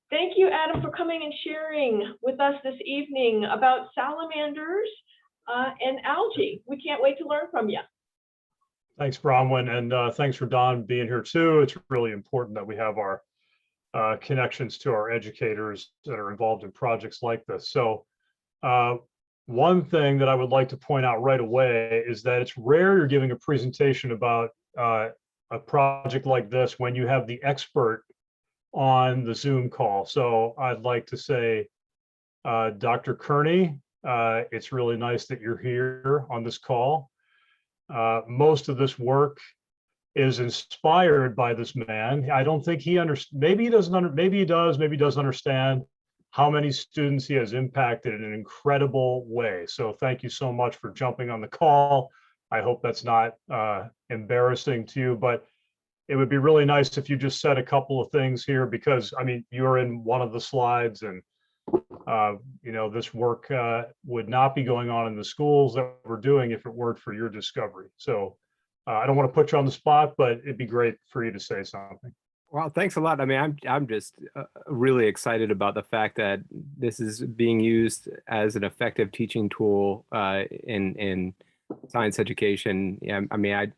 Thank you, Adam, for coming and sharing with us this evening about salamanders and algae. We can't wait to learn from you. Thanks, Bronwyn, and thanks for Don being here too. It's really important that we have our connections to our educators that are involved in projects like this. So one thing that I would like to point out right away is that it's rare you're giving a presentation about a project like this when you have the expert on the Zoom call. So I'd like to say, Dr. Kearney, it's really nice that you're here on this call. Most of this work is inspired by this man. I don't think he understands, maybe he doesn't, maybe he does, maybe he doesn't understand how many students he has impacted in an incredible way. So thank you so much for jumping on the call. I hope that's not embarrassing to you, but it would be really nice if you just said a couple of things here, because I mean, you're in one of the slides, and you know, this work would not be going on in the schools that we're doing if it weren't for your discovery. So I don't want to put you on the spot, but it'd be great for you to say something. Well, thanks a lot. I mean, I'm just really excited about the fact that this is being used as an effective teaching tool in science education. Yeah, I mean, I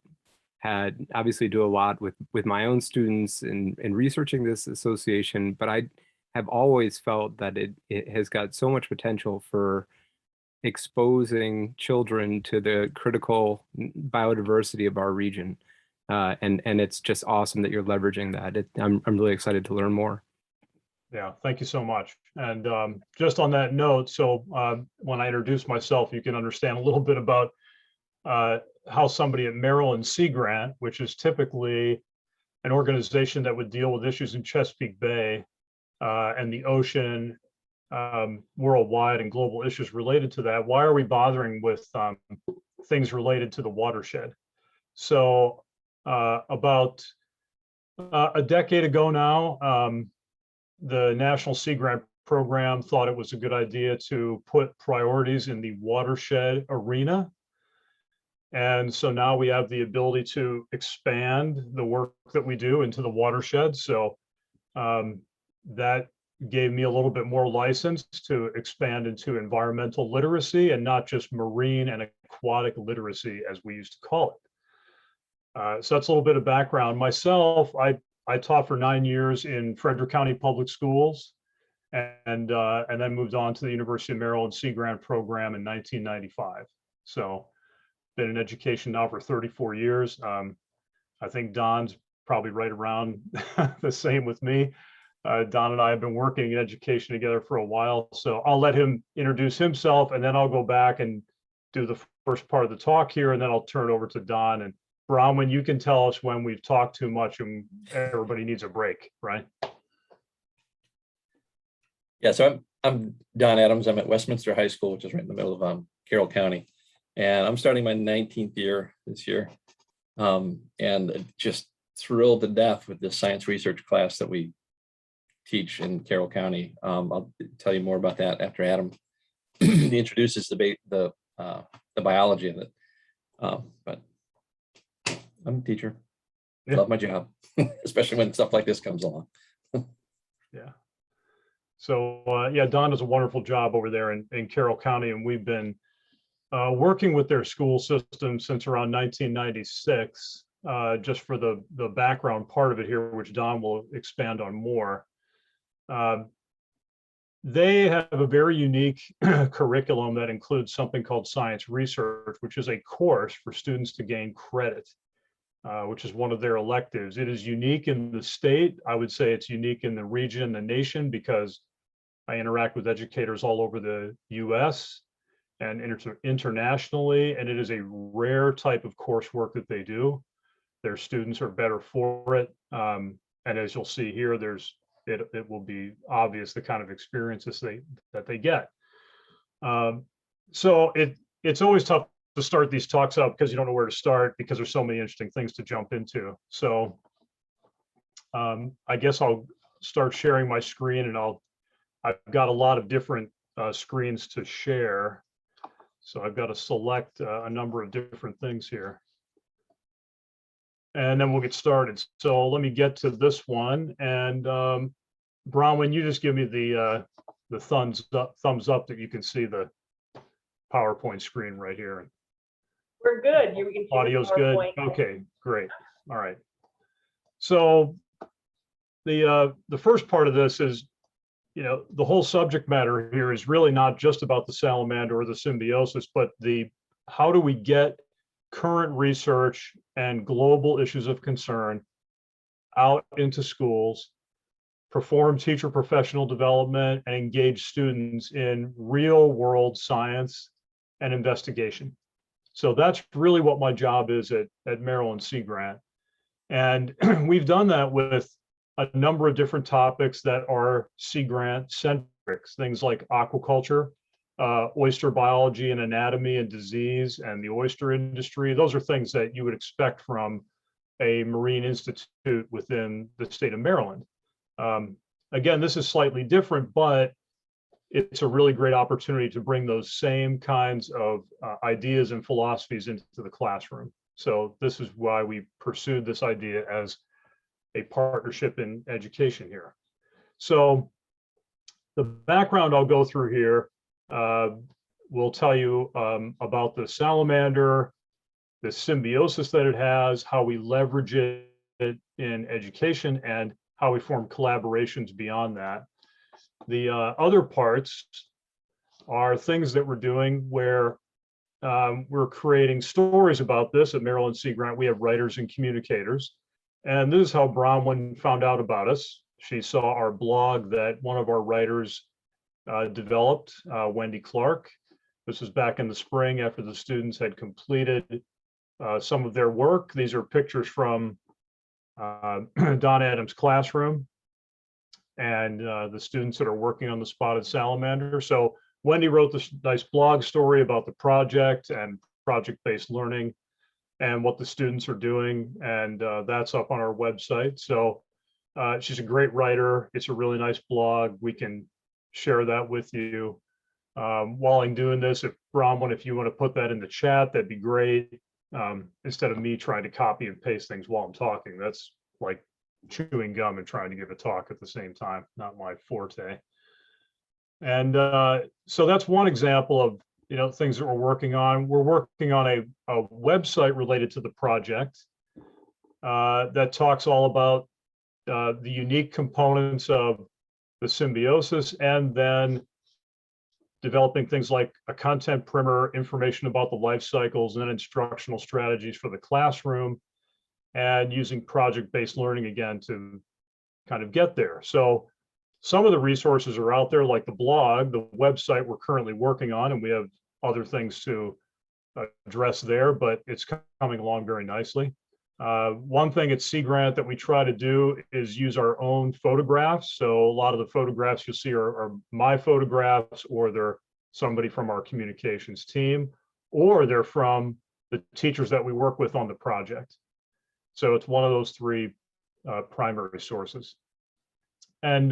had obviously do a lot with my own students in researching this association, but I have always felt that it has got so much potential for exposing children to the critical biodiversity of our region. And it's just awesome that you're leveraging that. I'm really excited to learn more. Yeah, thank you so much. And just on that note, so when I introduce myself, you can understand a little bit about how somebody at Maryland Sea Grant, which is typically an organization that would deal with issues in Chesapeake Bay and the ocean worldwide and global issues related to that. Why are we bothering with things related to the watershed? So about a decade ago now, the National Sea Grant Program thought it was a good idea to put priorities in the watershed arena. And so now we have the ability to expand the work that we do into the watershed. So that gave me a little bit more license to expand into environmental literacy and not just marine and aquatic literacy, as we used to call it. So that's a little bit of background. Myself, I taught for 9 years in Frederick County Public Schools, and then moved on to the University of Maryland Sea Grant Program in 1995. So been in education now for 34 years. I think Don's probably right around the same with me. Don and I have been working in education together for a while, so I'll let him introduce himself, and then I'll go back and do the first part of the talk here, and then I'll turn it over to Don. And Bronwyn, you can tell us when we've talked too much and everybody needs a break, right? Yeah, so I'm Don Adams. I'm at Westminster High School, which is right in the middle of Carroll County. And I'm starting my 19th year this year. And just thrilled to death with this science research class that we teach in Carroll County. I'll tell you more about that after Adam introduces the biology of it. But I'm a teacher. Yeah. Love my job, especially when stuff like this comes along. Yeah. So yeah, Don does a wonderful job over there in Carroll County, and we've been working with their school system since around 1996. Just for the background part of it here, which Don will expand on more. They have a very unique curriculum that includes something called science research, which is a course for students to gain credit, which is one of their electives. It is unique in the state. I would say it's unique in the region, the nation, because I interact with educators all over the US and internationally, and it is a rare type of coursework that they do. Their students are better for it. And as you'll see here, it will be obvious the kind of experiences that they get. So it's always tough to start these talks up because you don't know where to start, because there's so many interesting things to jump into. So I guess I'll start sharing my screen, and I've got a lot of different screens to share. So I've got to select a number of different things here. and then we'll get started. So let me get to this one. And Bronwyn, you just give me the thumbs up that you can see the PowerPoint screen right here. We're good. You can see the Audio's good. PowerPoint. Okay, great. All right. So the first part of this is, the whole subject matter here is really not just about the salamander or the symbiosis, but how do we get current research and global issues of concern out into schools, perform teacher professional development, and engage students in real world science and investigation. So that's really what my job is at Merrill & Sea Grant. And we've done that with a number of different topics that are Sea Grant centric, things like aquaculture, oyster biology and anatomy and disease, and the oyster industry. Those are things that you would expect from a marine institute within the state of Maryland. Again, this is slightly different, but it's a really great opportunity to bring those same kinds of ideas and philosophies into the classroom. So this is why we pursued this idea as a partnership in education here. So the background I'll go through here will tell you about the salamander, the symbiosis that it has, how we leverage it in education, and how we form collaborations beyond that. The other parts are things that we're doing where we're creating stories about this at Merrill & Sea Grant. We have writers and communicators. And this is how Bronwyn found out about us. She saw our blog that one of our writers developed, Wendy Clark. This was back in the spring after the students had completed some of their work. These are pictures from Don Adams' classroom and the students that are working on the spotted salamander. So Wendy wrote this nice blog story about the project and project-based learning and what the students are doing, and that's up on our website. So she's a great writer. It's a really nice blog. We can share that with you. While I'm doing this, if Bronwyn, if you want to put that in the chat, that'd be great. Instead of me trying to copy and paste things while I'm talking, that's like chewing gum and trying to give a talk at the same time, not my forte. And so that's one example of things that we're working on. We're working on a website related to the project that talks all about the unique components of the symbiosis, and then developing things like a content primer, information about the life cycles, and then instructional strategies for the classroom, and using project-based learning again to kind of get there. So some of the resources are out there, like the blog, the website we're currently working on, and we have other things to address there, but it's coming along very nicely. One thing at Sea Grant that we try to do is use our own photographs. So a lot of the photographs you'll see are my photographs, or they're somebody from our communications team, or they're from the teachers that we work with on the project. So it's one of those three primary sources. And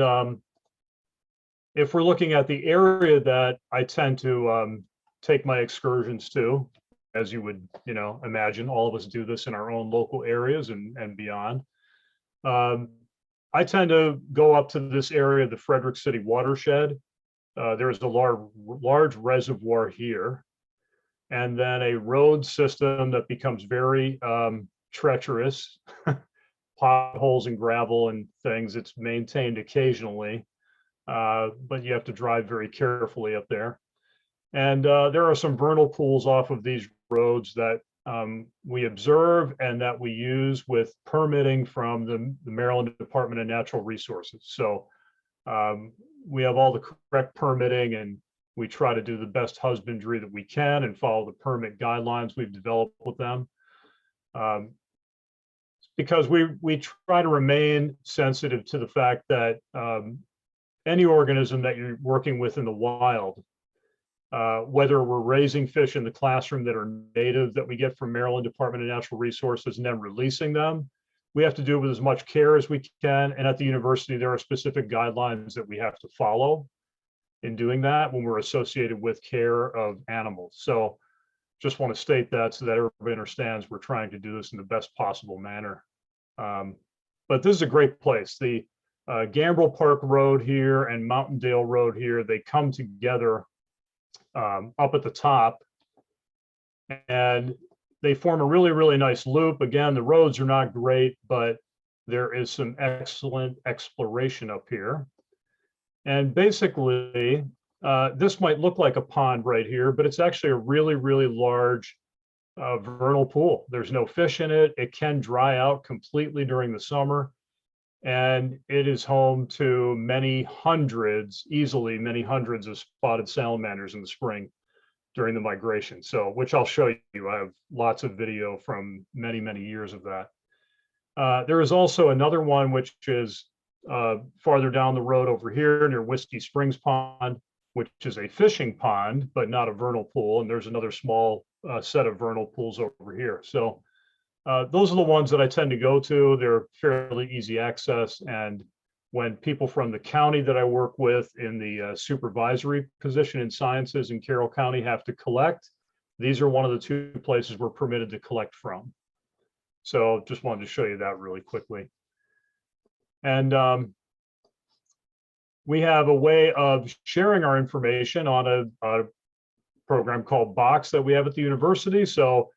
if we're looking at the area that I tend to take my excursions to, as you would imagine, all of us do this in our own local areas and beyond. I tend to go up to this area, the Frederick City watershed. There is a large reservoir here, and then a road system that becomes very treacherous, potholes and gravel and things. It's maintained occasionally, but you have to drive very carefully up there. And there are some vernal pools off of these roads that we observe and that we use with permitting from the Maryland Department of Natural Resources. So we have all the correct permitting, and we try to do the best husbandry that we can and follow the permit guidelines we've developed with them. Because we try to remain sensitive to the fact that any organism that you're working with in the wild, whether we're raising fish in the classroom that are native that we get from Maryland Department of Natural Resources and then releasing them, we have to do it with as much care as we can. And at the university, there are specific guidelines that we have to follow in doing that when we're associated with care of animals. So just want to state that so that everybody understands we're trying to do this in the best possible manner. But this is a great place. The Gambrel Park Road here and Mountaindale Road here, they come together up at the top, and they form a really, really nice loop. Again, the roads are not great, but there is some excellent exploration up here. And basically, this might look like a pond right here, but it's actually a really, really large vernal pool. There's no fish in it. It can dry out completely during the summer. And it is home to many hundreds, easily many hundreds of spotted salamanders in the spring during the migration. So, which I'll show you. I have lots of video from many, many years of that. There is also another one, which is farther down the road over here near Whiskey Springs Pond, which is a fishing pond, but not a vernal pool. And there's another small set of vernal pools over here. So those are the ones that I tend to go to. They're fairly easy access. And when people from the county that I work with in the supervisory position in sciences in Carroll County have to collect, these are one of the two places we're permitted to collect from. So just wanted to show you that really quickly. And we have a way of sharing our information on a program called Box that we have at the university. So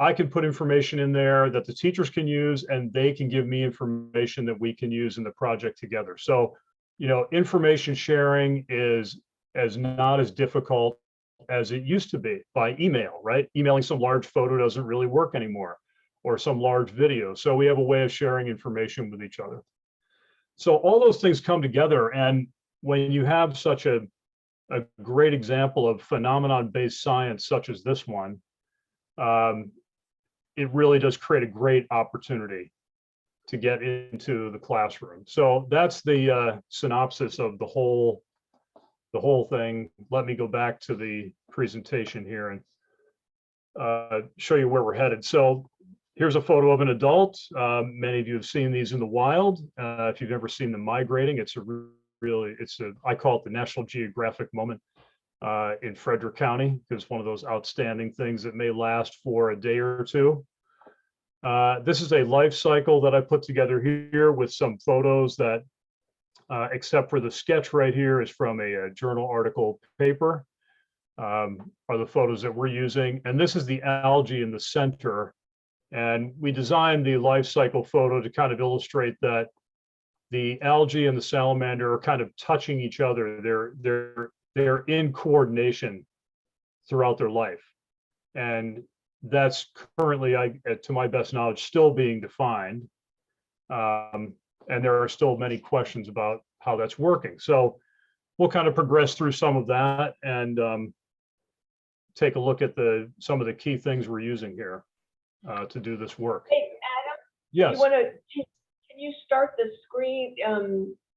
I can put information in there that the teachers can use, and they can give me information that we can use in the project together. So, you know, information sharing is not as difficult as it used to be by email, right? Emailing some large photo doesn't really work anymore, or some large video. So we have a way of sharing information with each other. So all those things come together. And when you have such a great example of phenomenon-based science, such as this one, it really does create a great opportunity to get into the classroom. So that's the synopsis of the whole thing. Let me go back to the presentation here and show you where we're headed. So here's a photo of an adult. Many of you have seen these in the wild. If you've ever seen them migrating, it's I call it the National Geographic moment in Frederick County, because it's one of those outstanding things that may last for a day or two. This is a life cycle that I put together here with some photos that, except for the sketch right here, is from a journal article paper, are the photos that we're using. And this is the algae in the center. And we designed the life cycle photo to kind of illustrate that the algae and the salamander are kind of touching each other. They're in coordination throughout their life. And that's currently, to my best knowledge, still being defined. And there are still many questions about how that's working. So we'll kind of progress through some of that and take a look at some of the key things we're using here to do this work. Hey, Adam. Yes. You want to? Can you start the screen?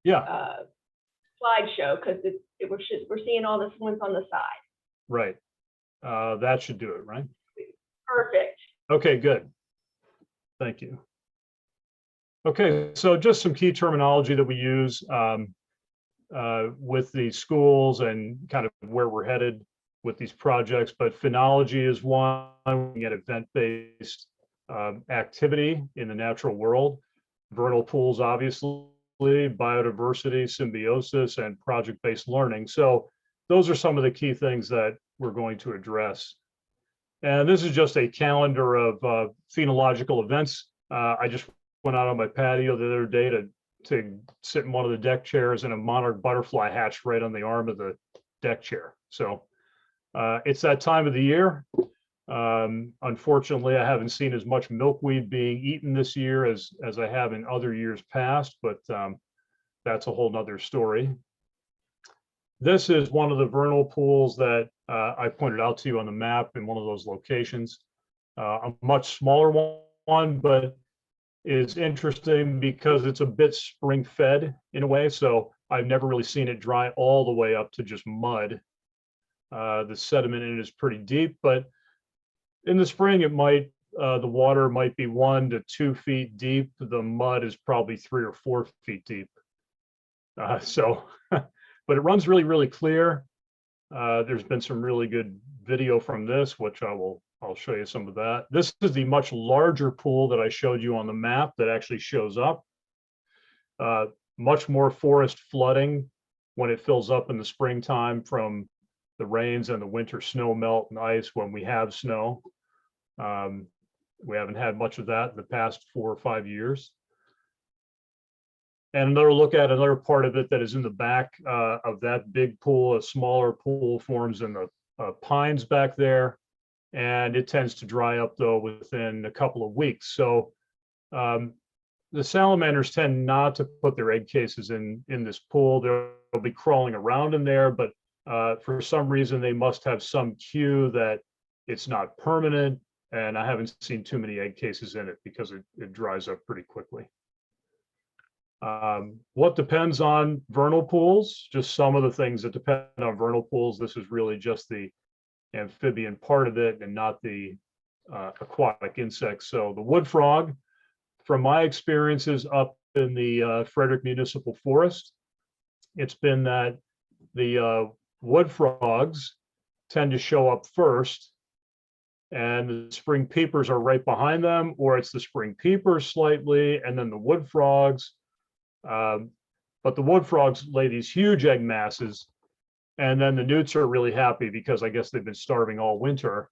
Yeah. Slideshow, because we're seeing all this ones on the side. Right. That should do it, right? Perfect. Okay, good. Thank you. Okay, so just some key terminology that we use with the schools and kind of where we're headed with these projects, but phenology is one. We get event-based activity in the natural world. Vernal pools, obviously, biodiversity, symbiosis, and project-based learning. So those are some of the key things that we're going to address. And this is just a calendar of phenological events. I just went out on my patio the other day to sit in one of the deck chairs, and a monarch butterfly hatched right on the arm of the deck chair. So it's that time of the year. Unfortunately, I haven't seen as much milkweed being eaten this year as I have in other years past, but that's a whole nother story. This is one of the vernal pools that I pointed out to you on the map in one of those locations. A much smaller one, but is interesting because it's a bit spring fed in a way. So I've never really seen it dry all the way up to just mud. The sediment in it is pretty deep, but in the spring, it might, the water might be 1 to 2 feet deep. The mud is probably 3 or 4 feet deep. But it runs really, really clear. There's been some really good video from this, which I will I'll show you some of that. This is the much larger pool that I showed you on the map that actually shows up. Much more forest flooding when it fills up in the springtime from the rains and the winter snow melt and ice when we have snow. We haven't had much of that in the past 4 or 5 years. And another look at another part of it that is in the back of that big pool. A smaller pool forms in the pines back there, and it tends to dry up though within a couple of weeks. So the salamanders tend not to put their egg cases in this pool. They'll be crawling around in there, but for some reason they must have some cue that it's not permanent, and I haven't seen too many egg cases in it because it dries up pretty quickly. What depends on vernal pools? Just some of the things that depend on vernal pools. This is really just the amphibian part of it and not the aquatic insects. So the wood frog, from my experiences up in the Frederick Municipal Forest, it's been that the wood frogs tend to show up first, and the spring peepers are right behind them, or it's the spring peepers slightly, and then the wood frogs. But the wood frogs lay these huge egg masses, and then the newts are really happy because I guess they've been starving all winter,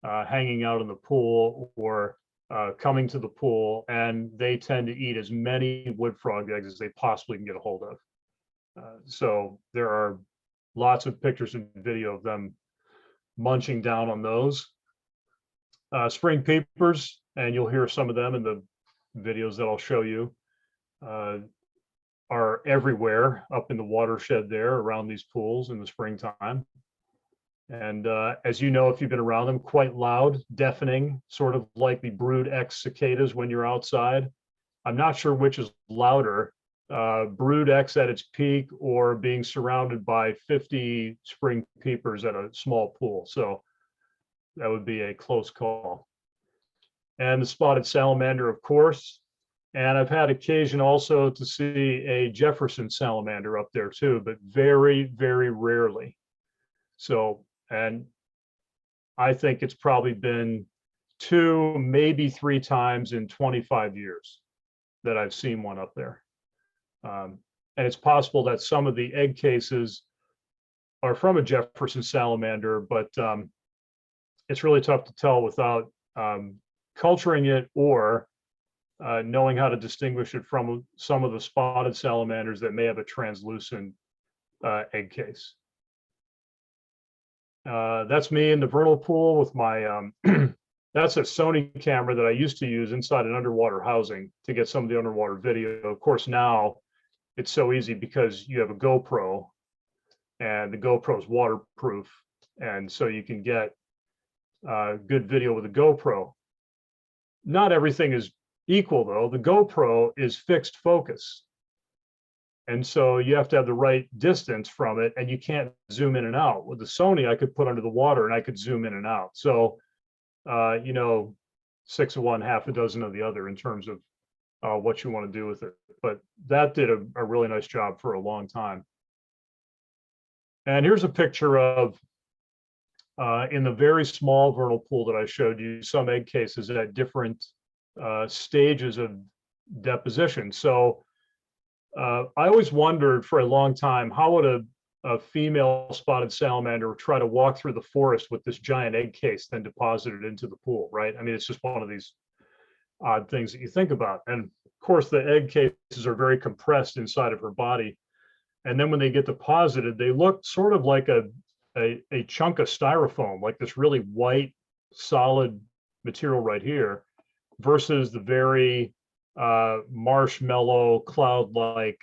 hanging out in the pool or coming to the pool, and they tend to eat as many wood frog eggs as they possibly can get a hold of. So there are lots of pictures and video of them munching down on those. Spring peepers, and you'll hear some of them in the videos that I'll show you, are everywhere up in the watershed there around these pools in the springtime. And as you know, if you've been around them, quite loud, deafening, sort of like the brood X cicadas when you're outside. I'm not sure which is louder, brood X at its peak or being surrounded by 50 spring peepers at a small pool. So that would be a close call. And the spotted salamander, of course. And I've had occasion also to see a Jefferson salamander up there too, but very, very rarely. So, and I think it's probably been 2, maybe 3 times in 25 years that I've seen one up there. And it's possible that some of the egg cases are from a Jefferson salamander, but it's really tough to tell without culturing it or knowing how to distinguish it from some of the spotted salamanders that may have a translucent egg case. That's me in the vernal pool with my, that's a Sony camera that I used to use inside an underwater housing to get some of the underwater video. Of course, now it's so easy because you have a GoPro, and the GoPro is waterproof. And so you can get good video with a GoPro. Not everything is equal though. The GoPro is fixed focus. And so you have to have the right distance from it, and you can't zoom in and out. With the Sony, I could put under the water and I could zoom in and out. So, you know, 6 of one, half a dozen of the other in terms of what you want to do with it. But that did a really nice job for a long time. And here's a picture of, in the very small vernal pool that I showed you, some egg cases at different stages of deposition. So I always wondered for a long time, how would a female spotted salamander try to walk through the forest with this giant egg case, then deposit it into the pool, right? I mean, it's just one of these odd things that you think about. And of course, the egg cases are very compressed inside of her body. And then when they get deposited, they look sort of like a chunk of styrofoam, like this really white, solid material right here, versus the very marshmallow cloud-like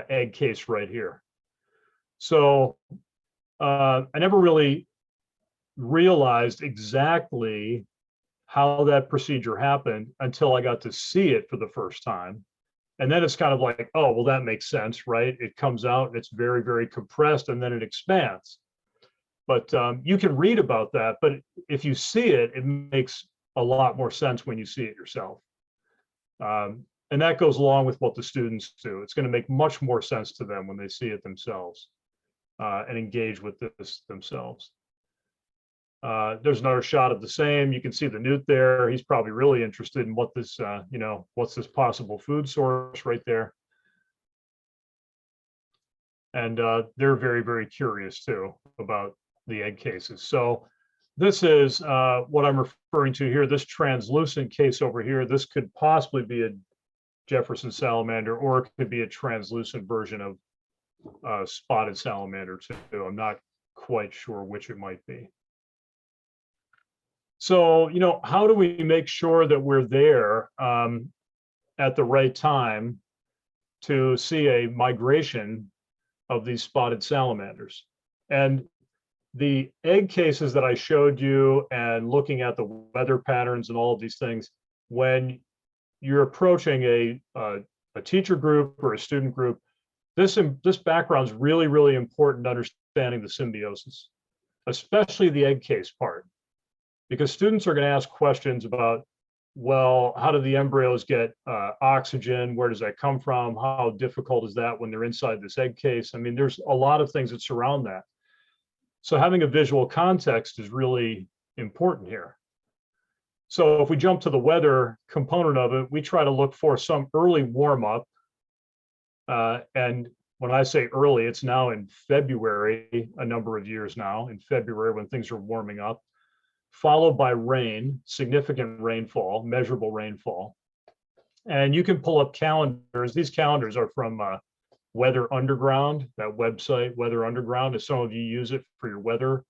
egg case right here. So I never really realized exactly how that procedure happened until I got to see it for the first time. And then it's kind of like, oh, well, that makes sense, right? It comes out and it's very, very compressed, and then it expands. But you can read about that, but if you see it, it makes a lot more sense when you see it yourself. And that goes along with what the students do. It's going to make much more sense to them when they see it themselves and engage with this themselves. There's another shot of the same. You can see the newt there. He's probably really interested in what this, what's this possible food source right there. And they're very, very curious too about the egg cases. So this is what I'm referring to here, this translucent case over here. This could possibly be a Jefferson salamander, or it could be a translucent version of spotted salamander too. I'm not quite sure which it might be. So, how do we make sure that we're there at the right time to see a migration of these spotted salamanders? And the egg cases that I showed you, and looking at the weather patterns and all of these things, when you're approaching a teacher group or a student group, this background is really, really important to understanding the symbiosis, especially the egg case part, because students are going to ask questions about, well, how do the embryos get oxygen? Where does that come from? How difficult is that when they're inside this egg case? I mean, there's a lot of things that surround that. So having a visual context is really important here. So if we jump to the weather component of it, we try to look for some early warm up. And when I say early, it's now in February, a number of years now, in February when things are warming up, followed by rain, significant rainfall, measurable rainfall. And you can pull up calendars. These calendars are from Weather Underground, that website, Weather Underground. If some of you use it for your weather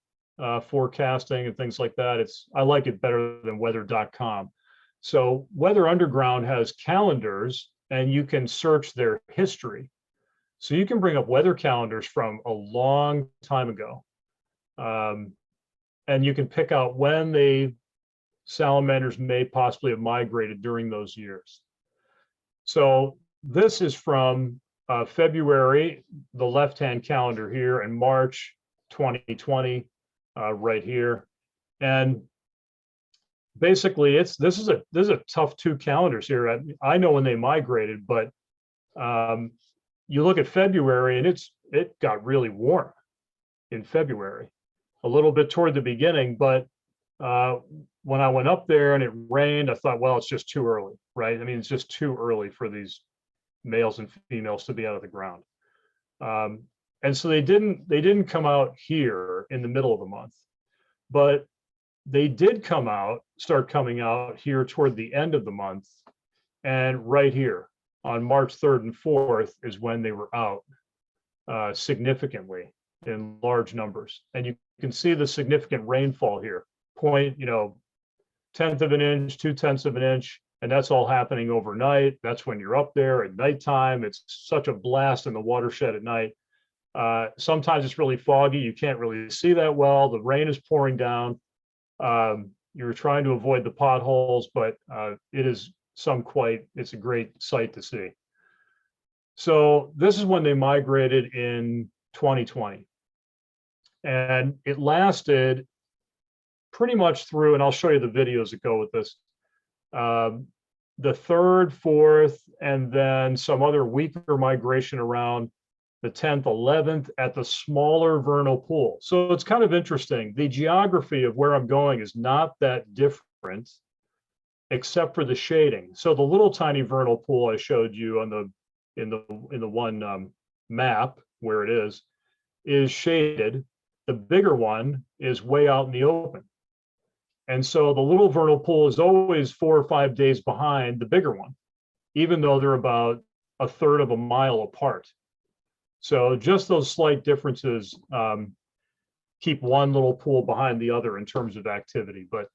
forecasting and things like that, I like it better than weather.com. So Weather Underground has calendars, and you can search their history. So you can bring up weather calendars from a long time ago. And you can pick out when the salamanders may possibly have migrated during those years. So this is from February, the left-hand calendar here, and March 2020, right here. And basically, this is a tough two calendars here. I know when they migrated, but you look at February, and it got really warm in February, a little bit toward the beginning. But when I went up there and it rained, I thought, well, it's just too early, right? I mean, it's just too early for these males and females to be out of the ground. And so they didn't come out here in the middle of the month, but they did start coming out here toward the end of the month. And right here on March 3rd and 4th is when they were out significantly in large numbers. And you can see the significant rainfall here, 1/10 of an inch, 2/10 of an inch. And that's all happening overnight. That's when you're up there at nighttime. It's such a blast in the watershed at night. Sometimes it's really foggy. You can't really see that well. The rain is pouring down. You're trying to avoid the potholes, but it's a great sight to see. So this is when they migrated in 2020. And it lasted pretty much through, and I'll show you the videos that go with this, the 3rd, 4th, and then some other weaker migration around the 10th, 11th at the smaller vernal pool. So it's kind of interesting. The geography of where I'm going is not that different, except for the shading. So the little tiny vernal pool I showed you in the one map where it is shaded. The bigger one is way out in the open. And so the little vernal pool is always 4 or 5 days behind the bigger one, even though they're about 1/3 of a mile apart. So just those slight differences keep one little pool behind the other in terms of activity. But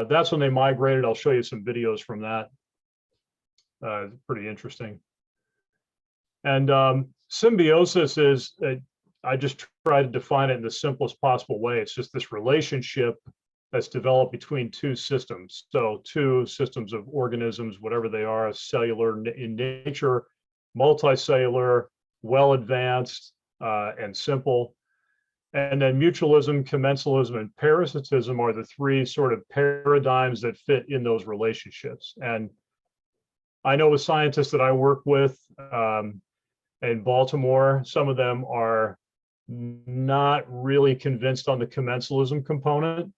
that's when they migrated. I'll show you some videos from that. Pretty interesting. And symbiosis is, I just try to define it in the simplest possible way. It's just this relationship that's developed between two systems. So two systems of organisms, whatever they are, cellular in nature, multicellular, well advanced, and simple. And then mutualism, commensalism, and parasitism are the three sort of paradigms that fit in those relationships. And I know with scientists that I work with in Baltimore, some of them are not really convinced on the commensalism component.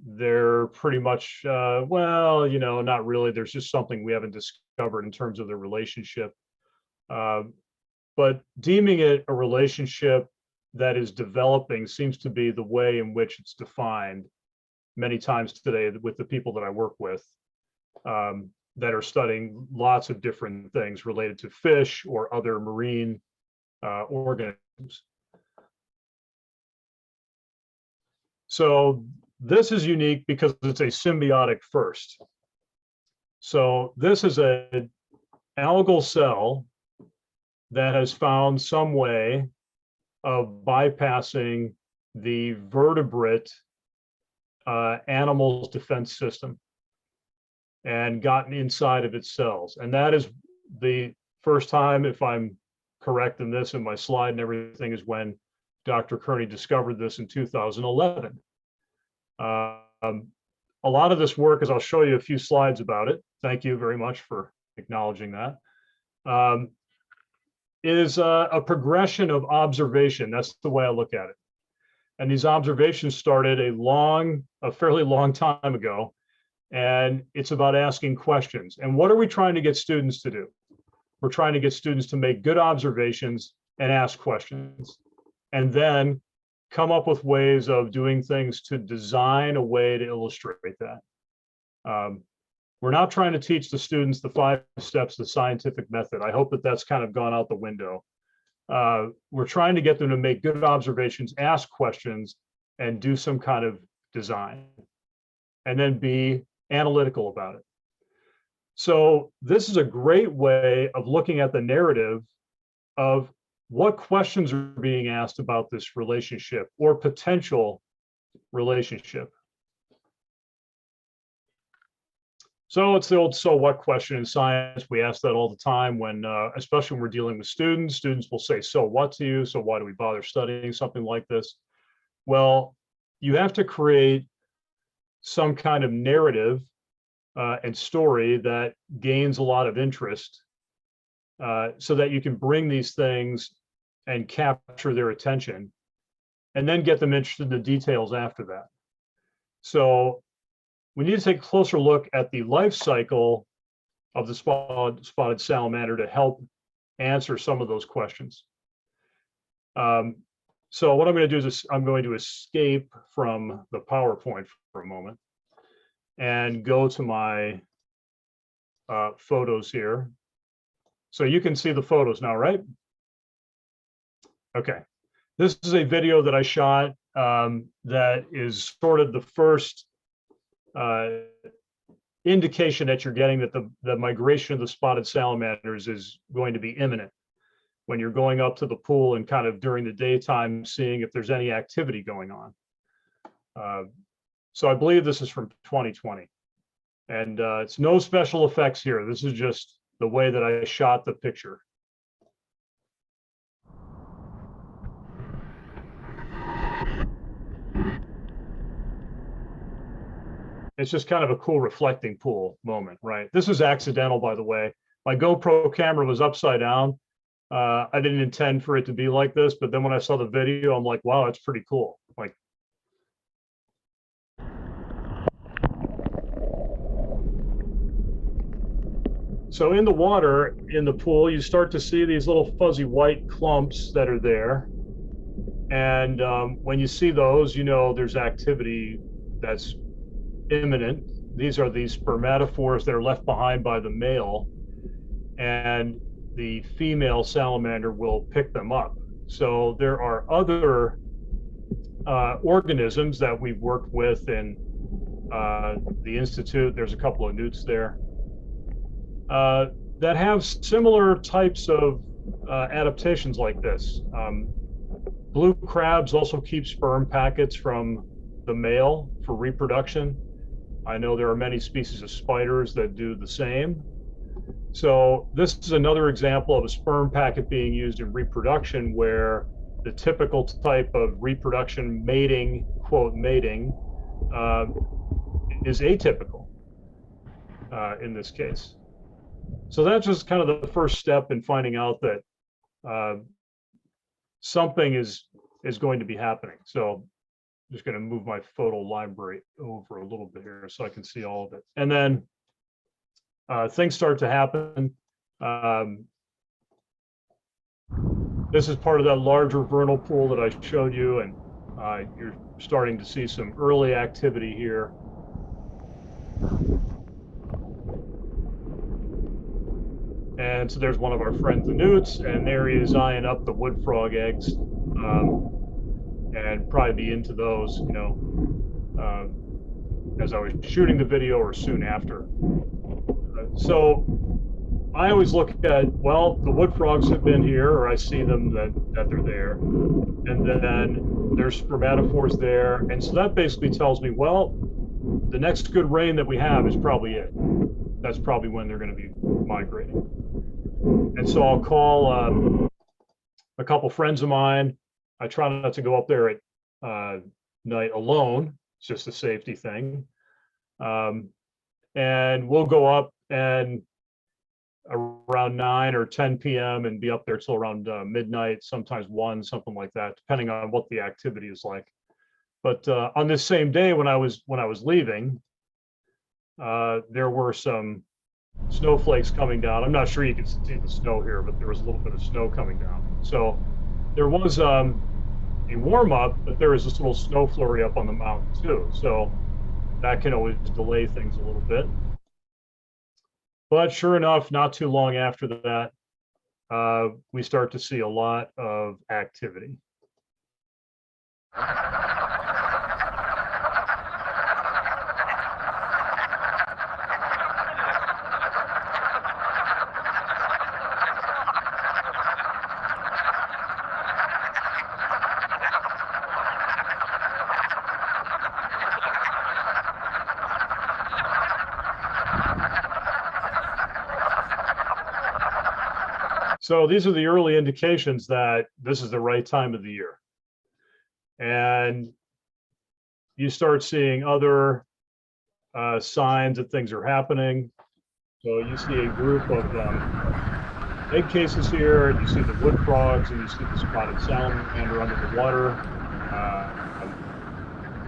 They're pretty much, well, you know, not really. There's just something we haven't discovered in terms of the relationship. But deeming it a relationship that is developing seems to be the way in which it's defined many times today with the people that I work with, that are studying lots of different things related to fish or other marine organisms. So this is unique because it's a symbiotic first. So this is an algal cell that has found some way of bypassing the vertebrate animal's defense system and gotten inside of its cells. And that is the first time, if I'm correct in this, in my slide and everything, is when Dr. Kearney discovered this in 2011. A lot of this work, as I'll show you a few slides about it, thank you very much for acknowledging that, is a progression of observation. That's the way I look at it. And these observations started a fairly long time ago. And it's about asking questions. And what are we trying to get students to do? We're trying to get students to make good observations and ask questions, and then come up with ways of doing things to design a way to illustrate that. We're not trying to teach the students the 5 steps of the scientific method. I hope that that's kind of gone out the window. We're trying to get them to make good observations, ask questions, and do some kind of design, and then be analytical about it. So this is a great way of looking at the narrative of what questions are being asked about this relationship or potential relationship. So it's the old so what question in science. We ask that all the time when, especially when we're dealing with students. Students will say, so what to you? So why do we bother studying something like this? Well, you have to create some kind of narrative and story that gains a lot of interest, so that you can bring these things and capture their attention, and then get them interested in the details after that. So we need to take a closer look at the life cycle of the spotted salamander to help answer some of those questions. So what I'm going to do is I'm going to escape from the PowerPoint for a moment and go to my photos here. So you can see the photos now, right? Okay. This is a video that I shot that is sort of the first indication that you're getting that the migration of the spotted salamanders is going to be imminent, when you're going up to the pool and kind of during the daytime seeing if there's any activity going on. So I believe this is from 2020, and it's no special effects here. This is just the way that I shot the picture. It's just kind of a cool reflecting pool moment, right? This is accidental, by the way. My GoPro camera was upside down. I didn't intend for it to be like this, but then when I saw the video, I'm like, wow, that's pretty cool. Like, so in the water, in the pool, you start to see these little fuzzy white clumps that are there. And when you see those, you know there's activity that's imminent. These are these spermatophores that are left behind by the male, and the female salamander will pick them up. So there are other organisms that we've worked with in the Institute. There's a couple of newts there that have similar types of adaptations like this. Blue crabs also keep sperm packets from the male for reproduction. I know there are many species of spiders that do the same. So this is another example of a sperm packet being used in reproduction, where the typical type of reproduction mating, quote, mating, is atypical in this case. So that's just kind of the first step in finding out that something is going to be happening. So I'm just going to move my photo library over a little bit here so I can see all of it. And then things start to happen. This is part of that larger vernal pool that I showed you, and you're starting to see some early activity here. And so there's one of our friends, the Newts, and there he is eyeing up the wood frog eggs, and probably be into those, you know, as I was shooting the video or soon after. So I always look at, well, the wood frogs have been here, or I see them that they're there, and then there's spermatophores there, and so that basically tells me, well, the next good rain that we have is probably it. That's probably when they're going to be migrating. And so I'll call a couple friends of mine. I try not to go up there at night alone. It's just a safety thing. And we'll go up and around 9 or 10 p.m. and be up there till around midnight, sometimes 1, something like that, depending on what the activity is like. But on this same day when I was leaving, there were some snowflakes coming down. I'm not sure you can see the snow here, but there was a little bit of snow coming down. So there was a warm up, but there is this little snow flurry up on the mountain too. So that can always delay things a little bit. But sure enough, not too long after that, we start to see a lot of activity. So these are the early indications that this is the right time of the year. And you start seeing other signs that things are happening. So you see a group of egg cases here, and you see the wood frogs, and you see the spotted salamander under the water.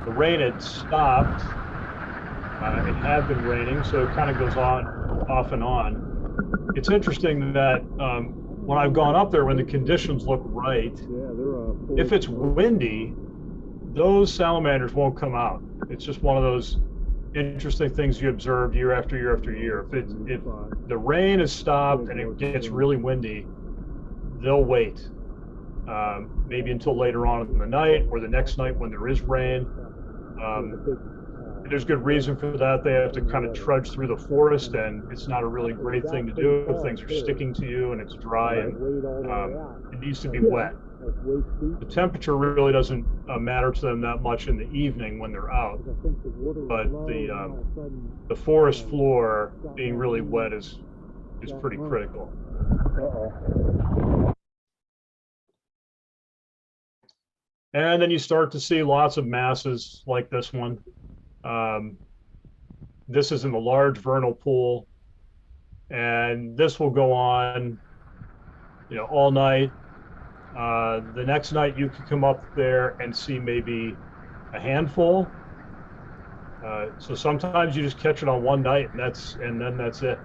The rain had stopped. It had been raining, so it kind of goes on, off and on. It's interesting that when I've gone up there, when the conditions look right, if it's windy, those salamanders won't come out. It's just one of those interesting things you observe year after year after year. If the rain is stopped and it gets really windy, they'll wait, maybe until later on in the night or the next night when there is rain. There's good reason for that. They have to kind of trudge through the forest, and it's not a really great thing to do if things are sticking to you and it's dry, and it needs to be wet. The temperature really doesn't matter to them that much in the evening when they're out, but the forest floor being really wet is pretty critical. And then you start to see lots of masses like this one. This is in the large vernal pool, and this will go on, you know, all night. The next night you can come up there and see maybe a handful. So sometimes you just catch it on one night, and then that's it.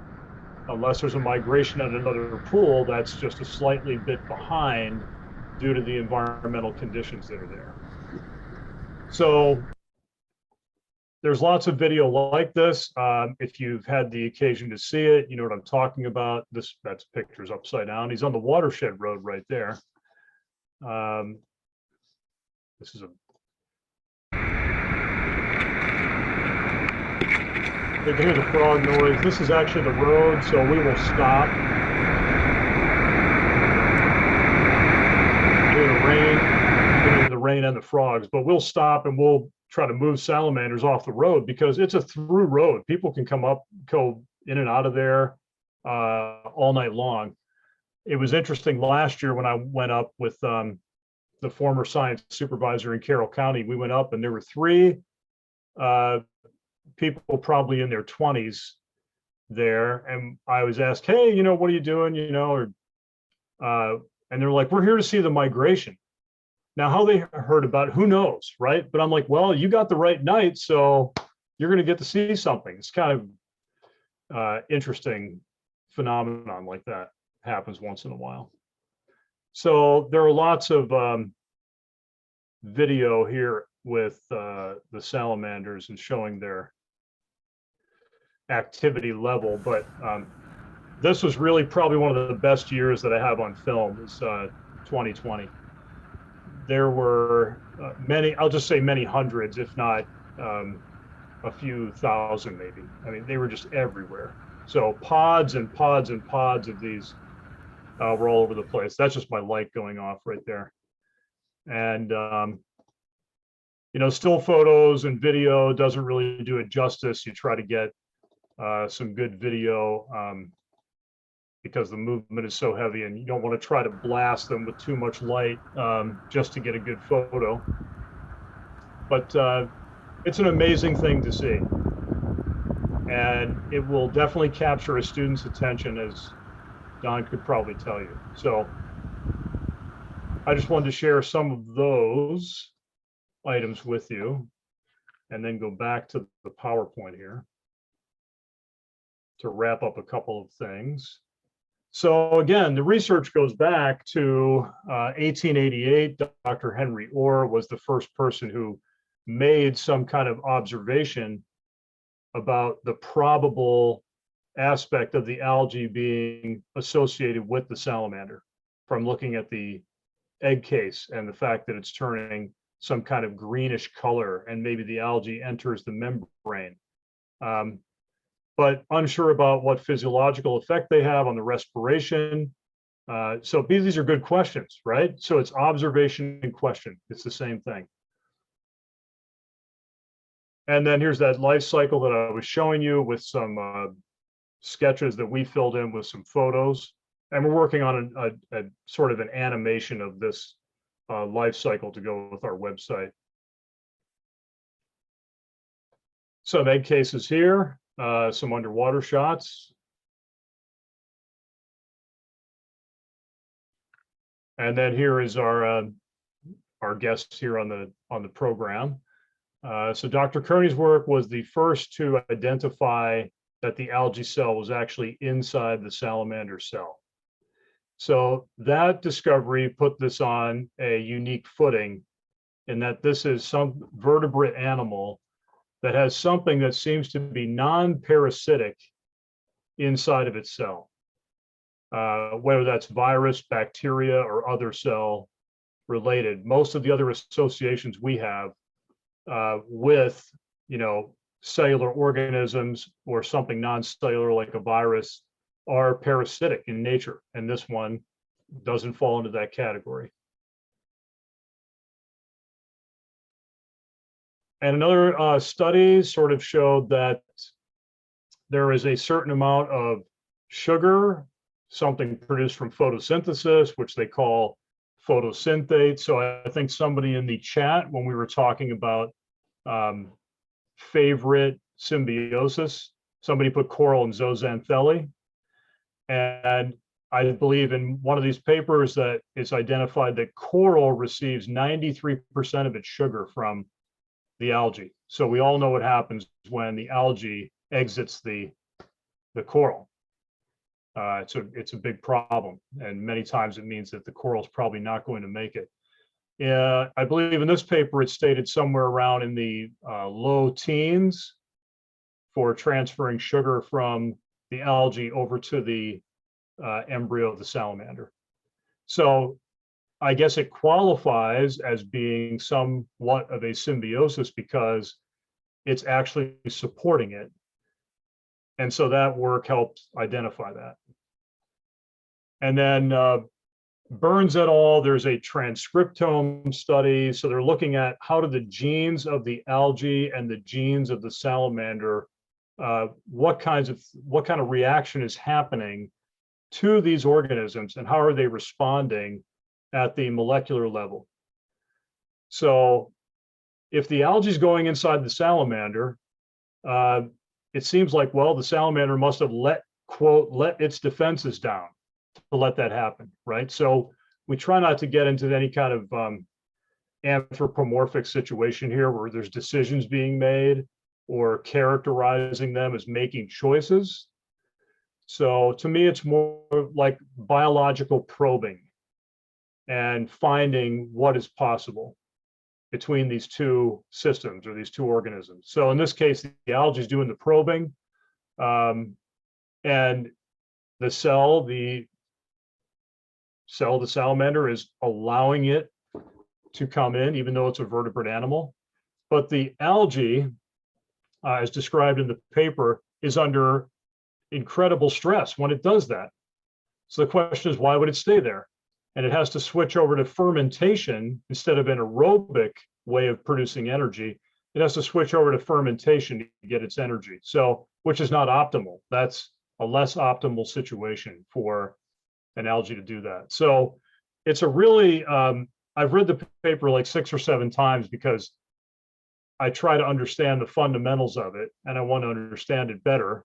Unless there's a migration at another pool that's just a slightly bit behind due to the environmental conditions that are there. So there's lots of video like this. If you've had the occasion to see it, you know what I'm talking about. That's pictures upside down. He's on the watershed road right there. This is you can hear the frog noise. This is actually the road, so we will stop. The rain and the frogs, but we'll stop and we'll try to move salamanders off the road because it's a through road. People can go in and out of there all night long. It was interesting last year when I went up with the former science supervisor in Carroll County. We went up and there were 3 people probably in their 20s there, and I was asked, hey, you know, what are you doing, you know, or and they're like, we're here to see the migration. Now, how they heard about it, who knows, right? But I'm like, well, you got the right night, so you're going to get to see something. It's kind of interesting phenomenon like that happens once in a while. So there are lots of video here with the salamanders and showing their activity level, but this was really probably one of the best years that I have on film is 2020. There were many, I'll just say many hundreds, if not a few thousand maybe. I mean, they were just everywhere. So pods and pods and pods of these were all over the place. That's just my light going off right there. And, you know, still photos and video doesn't really do it justice. You try to get some good video because the movement is so heavy and you don't want to try to blast them with too much light just to get a good photo. But it's an amazing thing to see. And it will definitely capture a student's attention, as Don could probably tell you. So I just wanted to share some of those items with you and then go back to the PowerPoint here to wrap up a couple of things. So again, the research goes back to 1888. Dr. Henry Orr was the first person who made some kind of observation about the probable aspect of the algae being associated with the salamander from looking at the egg case and the fact that it's turning some kind of greenish color and maybe the algae enters the membrane. But unsure about what physiological effect they have on the respiration. So these are good questions, right? So it's observation and question. It's the same thing. And then here's that life cycle that I was showing you with some sketches that we filled in with some photos. And we're working on a sort of an animation of this life cycle to go with our website. Some egg cases here. Some underwater shots. And then here is our guest here on the program. So Dr. Kearney's work was the first to identify that the algae cell was actually inside the salamander cell. So that discovery put this on a unique footing in that this is some vertebrate animal that has something that seems to be non-parasitic inside of its cell, whether that's virus, bacteria, or other cell related. Most of the other associations we have with, you know, cellular organisms or something non-cellular like a virus are parasitic in nature, and this one doesn't fall into that category. And another study sort of showed that there is a certain amount of sugar, something produced from photosynthesis, which they call photosynthate. So I think somebody in the chat, when we were talking about favorite symbiosis, somebody put coral and zooxanthellae. And I believe in one of these papers that it's identified that coral receives 93% of its sugar from the algae. So we all know what happens when the algae exits the coral. It's a big problem, and many times it means that the coral is probably not going to make it. I believe in this paper it stated somewhere around in the low teens for transferring sugar from the algae over to the embryo of the salamander. So I guess it qualifies as being somewhat of a symbiosis because it's actually supporting it. And so that work helped identify that. And then Burns et al., there's a transcriptome study. So they're looking at how do the genes of the algae and the genes of the salamander, what kind of reaction is happening to these organisms and how are they responding at the molecular level. So if the algae is going inside the salamander, it seems like, well, the salamander must have let its defenses down to let that happen, right? So we try not to get into any kind of anthropomorphic situation here where there's decisions being made or characterizing them as making choices. So to me, it's more like biological probing and finding what is possible between these two systems or these two organisms. So in this case, the algae is doing the probing, and the salamander is allowing it to come in, even though it's a vertebrate animal. But the algae, as described in the paper, is under incredible stress when it does that. So the question is, why would it stay there? And it has to switch over to fermentation instead of an aerobic way of producing energy. It has to switch over to fermentation to get its energy. So, which is not optimal. That's a less optimal situation for an algae to do that. So it's a really, I've read the paper like 6 or 7 times because I try to understand the fundamentals of it and I want to understand it better.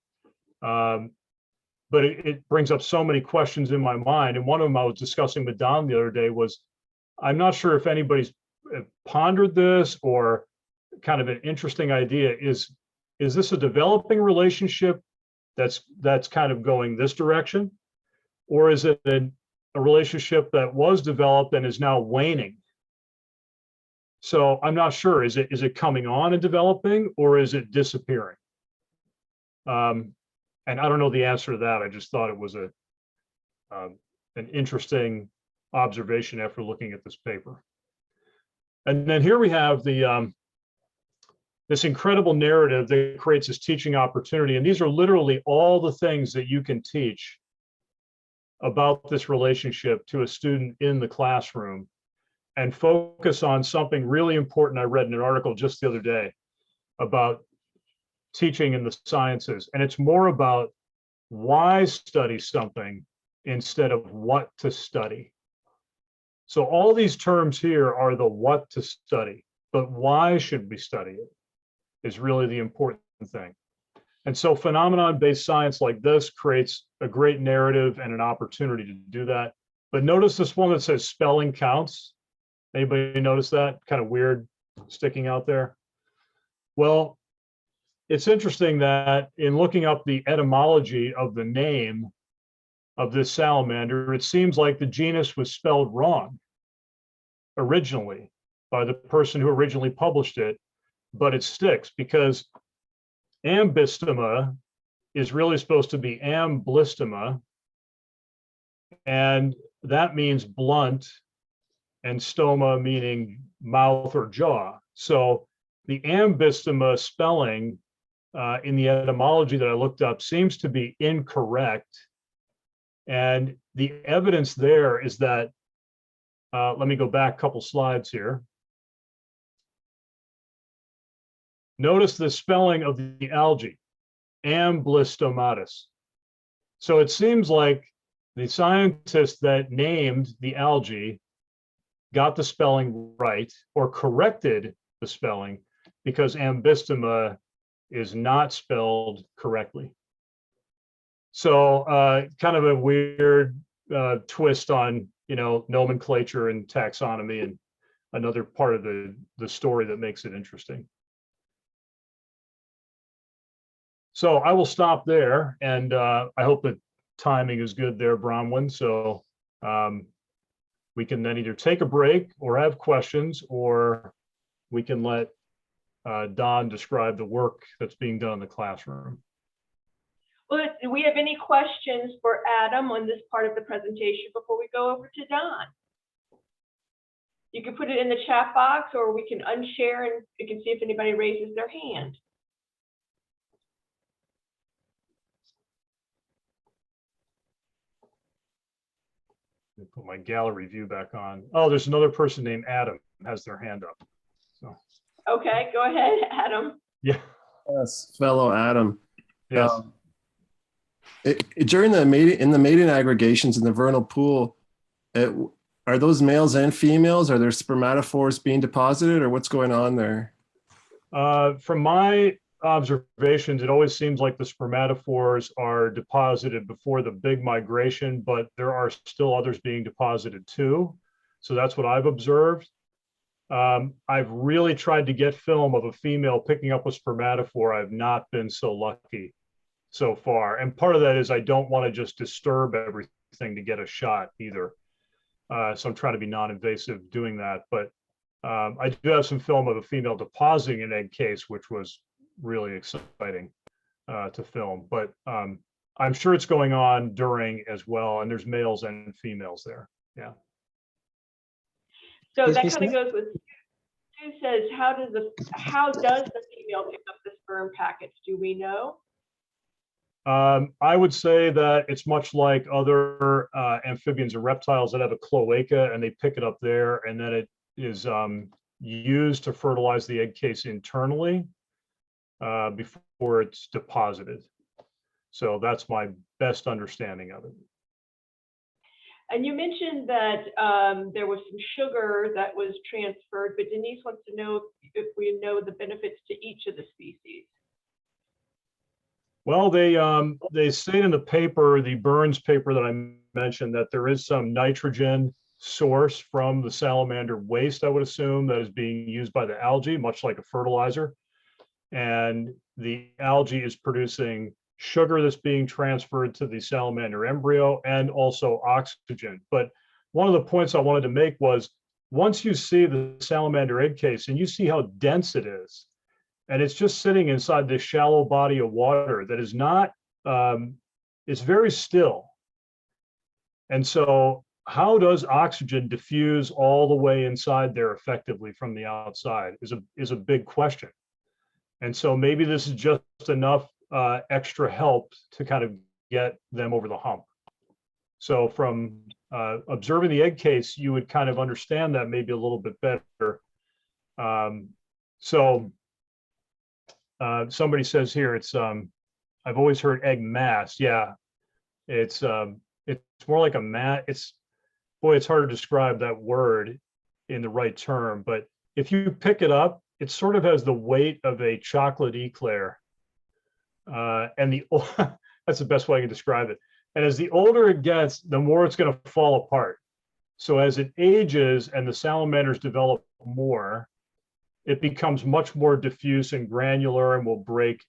But it brings up so many questions in my mind. And one of them I was discussing with Don the other day was, I'm not sure if anybody's pondered this or kind of an interesting idea. Is this a developing relationship that's kind of going this direction? Or is it a relationship that was developed and is now waning? So I'm not sure. Is it coming on and developing, or is it disappearing? And I don't know the answer to that. I just thought it was an interesting observation after looking at this paper. And then here we have the this incredible narrative that creates this teaching opportunity. And these are literally all the things that you can teach about this relationship to a student in the classroom and focus on something really important. I read in an article just the other day about teaching in the sciences, and it's more about why study something instead of what to study. So all these terms here are the what to study, but why should we study it is really the important thing. And so phenomenon-based science like this creates a great narrative and an opportunity to do that. But notice this one that says spelling counts. Anybody notice that? Kind of weird sticking out there. Well, it's interesting that in looking up the etymology of the name of this salamander, it seems like the genus was spelled wrong originally by the person who originally published it, but it sticks because Ambystoma is really supposed to be amblystoma, and that means blunt, and stoma meaning mouth or jaw. So the ambystoma spelling in the etymology that I looked up seems to be incorrect. And the evidence there is that, let me go back a couple slides here. Notice the spelling of the algae, amblystomatis. So it seems like the scientist that named the algae got the spelling right or corrected the spelling because ambystoma is not spelled correctly. So kind of a weird twist on, nomenclature and taxonomy, and another part of the story that makes it interesting. So I will stop there, and I hope the timing is good there, Bronwyn. So we can then either take a break or have questions, or we can let Don describe the work that's being done in the classroom. Well, do we have any questions for Adam on this part of the presentation before we go over to Don? You can put it in the chat box, or we can unshare and we can see if anybody raises their hand. Let me put my gallery view back on. Oh, there's another person named Adam has their hand up. So. Okay, go ahead, Adam. Yeah. Yes, fellow Adam. Yes. During the mating aggregations in the vernal pool, are those males and females? Are there spermatophores being deposited, or what's going on there? From my observations, it always seems like the spermatophores are deposited before the big migration, but there are still others being deposited too. So that's what I've observed. I've really tried to get film of a female picking up a spermatophore. I've not been so lucky so far. And part of that is I don't want to just disturb everything to get a shot either. So I'm trying to be non-invasive doing that. But I do have some film of a female depositing an egg case, which was really exciting to film. But I'm sure it's going on during as well. And there's males and females there. Yeah. So Excuse that me, kind of goes with, Sue says, how does the female pick up the sperm package? Do we know? I would say that it's much like other amphibians and reptiles that have a cloaca and they pick it up there, and then it is used to fertilize the egg case internally before it's deposited. So that's my best understanding of it. And you mentioned that there was some sugar that was transferred, but Denise wants to know if we know the benefits to each of the species. Well, they say in the paper, the Burns paper that I mentioned, that there is some nitrogen source from the salamander waste, I would assume, that is being used by the algae, much like a fertilizer. And the algae is producing sugar that's being transferred to the salamander embryo and also oxygen. But one of the points I wanted to make was, once you see the salamander egg case and you see how dense it is, and it's just sitting inside this shallow body of water that is not, it's very still. And so how does oxygen diffuse all the way inside there effectively from the outside is a big question. And so maybe this is just enough extra help to kind of get them over the hump. So from observing the egg case, you would kind of understand that maybe a little bit better. Somebody says here, it's I've always heard egg mass. Yeah, it's more like a mat. It's hard to describe that word in the right term, but if you pick it up, it sort of has the weight of a chocolate eclair. And that's the best way I can describe it. And as the older it gets, the more it's going to fall apart. So as it ages and the salamanders develop more, it becomes much more diffuse and granular and will break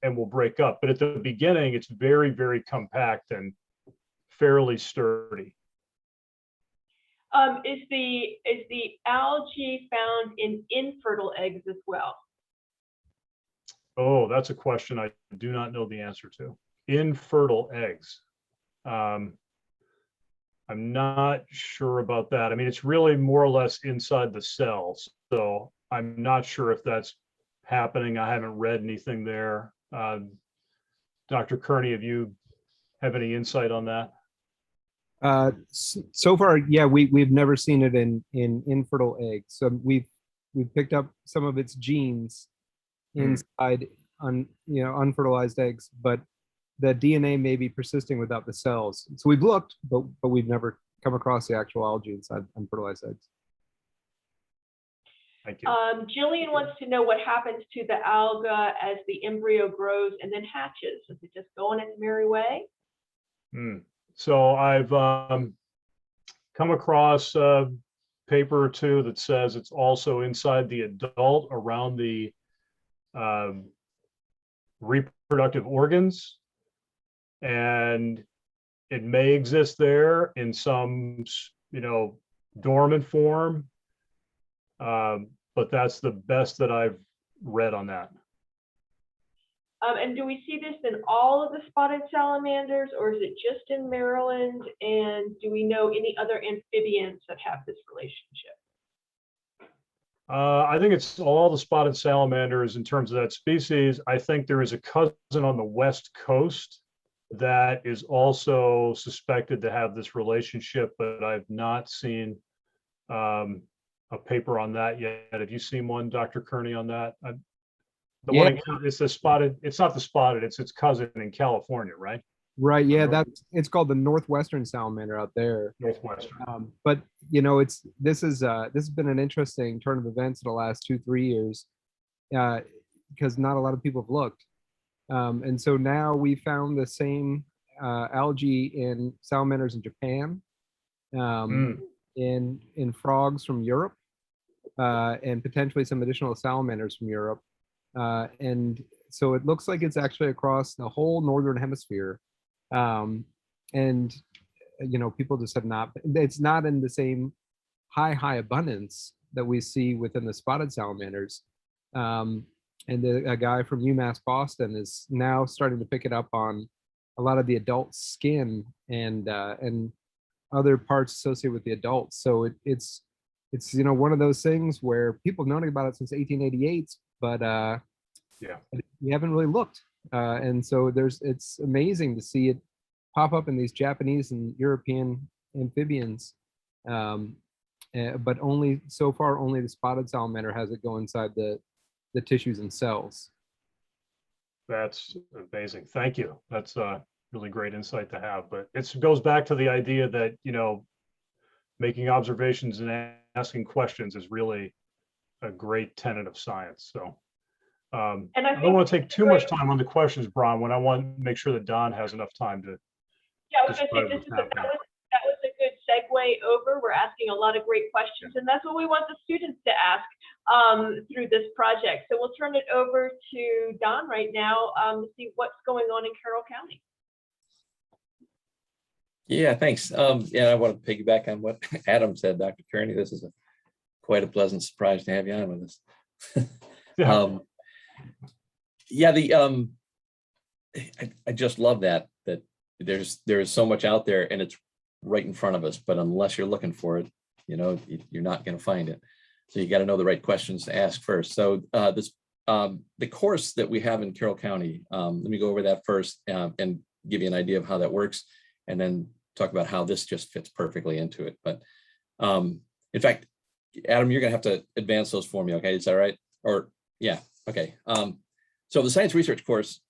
up. But at the beginning, it's very, very compact and fairly sturdy. Is the algae found in infertile eggs as well? Oh, that's a question I do not know the answer to. Infertile eggs. I'm not sure about that. I mean, it's really more or less inside the cells. So I'm not sure if that's happening. I haven't read anything there. Dr. Kearney, have any insight on that? So far, yeah, we've never seen it in infertile eggs. So we've picked up some of its genes inside unfertilized eggs, but the DNA may be persisting without the cells. So we've looked, but we've never come across the actual algae inside unfertilized eggs. Thank you. Jillian wants to know what happens to the alga as the embryo grows and then hatches. Does it just go on its merry way? So I've come across a paper or two that says it's also inside the adult around the reproductive organs, and it may exist there in some dormant form, but that's the best that I've read on that. And do we see this in all of the spotted salamanders, or is it just in Maryland? And do we know any other amphibians that have this relationship? I think it's all the spotted salamanders in terms of that species. I think there is a cousin on the West Coast that is also suspected to have this relationship, but I've not seen a paper on that yet. Have you seen one, Dr. Kearney, on that? It's the spotted, it's not the spotted, it's its cousin in California, right? Right. Yeah, it's called the northwestern salamander out there. Northwestern. But this has been an interesting turn of events in the last 2-3 years, because not a lot of people have looked, and so now we found the same algae in salamanders in Japan, in frogs from Europe, and potentially some additional salamanders from Europe. And so it looks like it's actually across the whole northern hemisphere. And people just have not, it's not in the same high abundance that we see within the spotted salamanders. And a guy from UMass Boston is now starting to pick it up on a lot of the adult skin and other parts associated with the adults. So it's one of those things where people have known about it since 1888, but Yeah. we haven't really looked. And so it's amazing to see it pop up in these Japanese and European amphibians. But only so far, only the spotted salamander has it go inside the tissues and cells. That's amazing. Thank you. That's really great insight to have. But it goes back to the idea that, making observations and asking questions is really a great tenet of science. So And I don't want to take too much time on the questions, Bron, I want to make sure that Don has enough time to. Yeah, I was going to say that was a good segue over. We're asking a lot of great questions, and that's what we want the students to ask through this project. So we'll turn it over to Don right now to see what's going on in Carroll County. Yeah, thanks. I want to piggyback on what Adam said, Dr. Kearney. This is quite a pleasant surprise to have you on with us. I just love that there's so much out there and it's right in front of us, but unless you're looking for it, you're not going to find it. So you got to know the right questions to ask first. So the course that we have in Carroll County, let me go over that first and give you an idea of how that works, and then talk about how this just fits perfectly into it. But in fact, Adam, you're going to have to advance those for me. Okay, is that right? Or yeah, okay. So the science research course,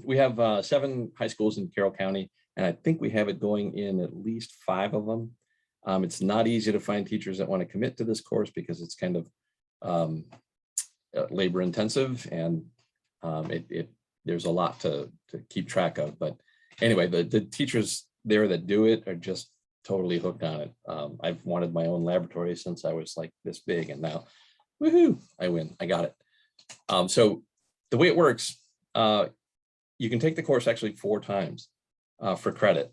we have 7 high schools in Carroll County, and I think we have it going in at least 5 of them. It's not easy to find teachers that want to commit to this course because it's kind of labor intensive, and there's a lot to keep track of. But anyway, the teachers there that do it are just totally hooked on it. I've wanted my own laboratory since I was like this big, and now, woohoo, I win, I got it. So the way it works, you can take the course actually 4 times for credit.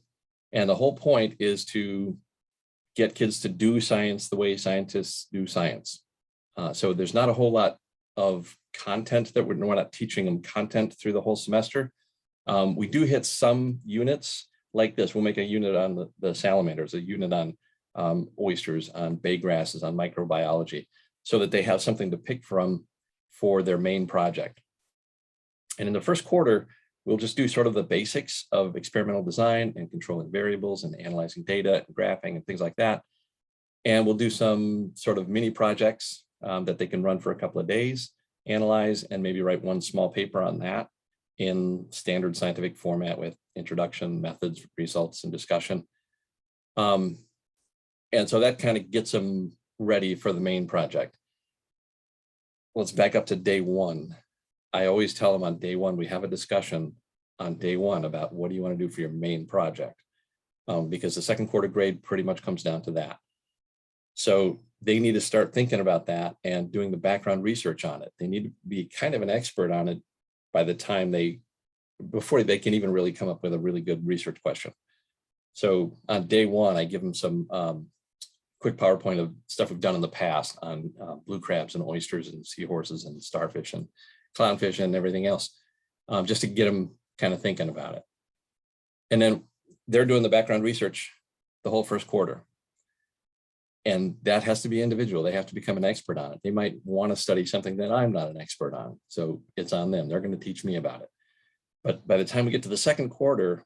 And the whole point is to get kids to do science the way scientists do science. So there's not a whole lot of content that we're not teaching them content through the whole semester. We do hit some units like this. We'll make a unit on the salamanders, a unit on oysters, on bay grasses, on microbiology, so that they have something to pick from for their main project. And in the first quarter, we'll just do sort of the basics of experimental design and controlling variables and analyzing data and graphing and things like that. And we'll do some sort of mini projects that they can run for a couple of days, analyze, and maybe write one small paper on that in standard scientific format with introduction, methods, results, and discussion. And so that kind of gets them ready for the main project. Let's back up to day 1. I always tell them on day 1, we have a discussion on day 1 about what do you want to do for your main project, because the second quarter grade pretty much comes down to that. So they need to start thinking about that and doing the background research on it. They need to be kind of an expert on it by the time before they can even really come up with a really good research question. So on day 1, I give them some quick PowerPoint of stuff we've done in the past on blue crabs and oysters and seahorses and starfish and clownfish and everything else, just to get them kind of thinking about it. And then they're doing the background research the whole first quarter. And that has to be individual. They have to become an expert on it. They might want to study something that I'm not an expert on. So it's on them. They're going to teach me about it. But by the time we get to the second quarter,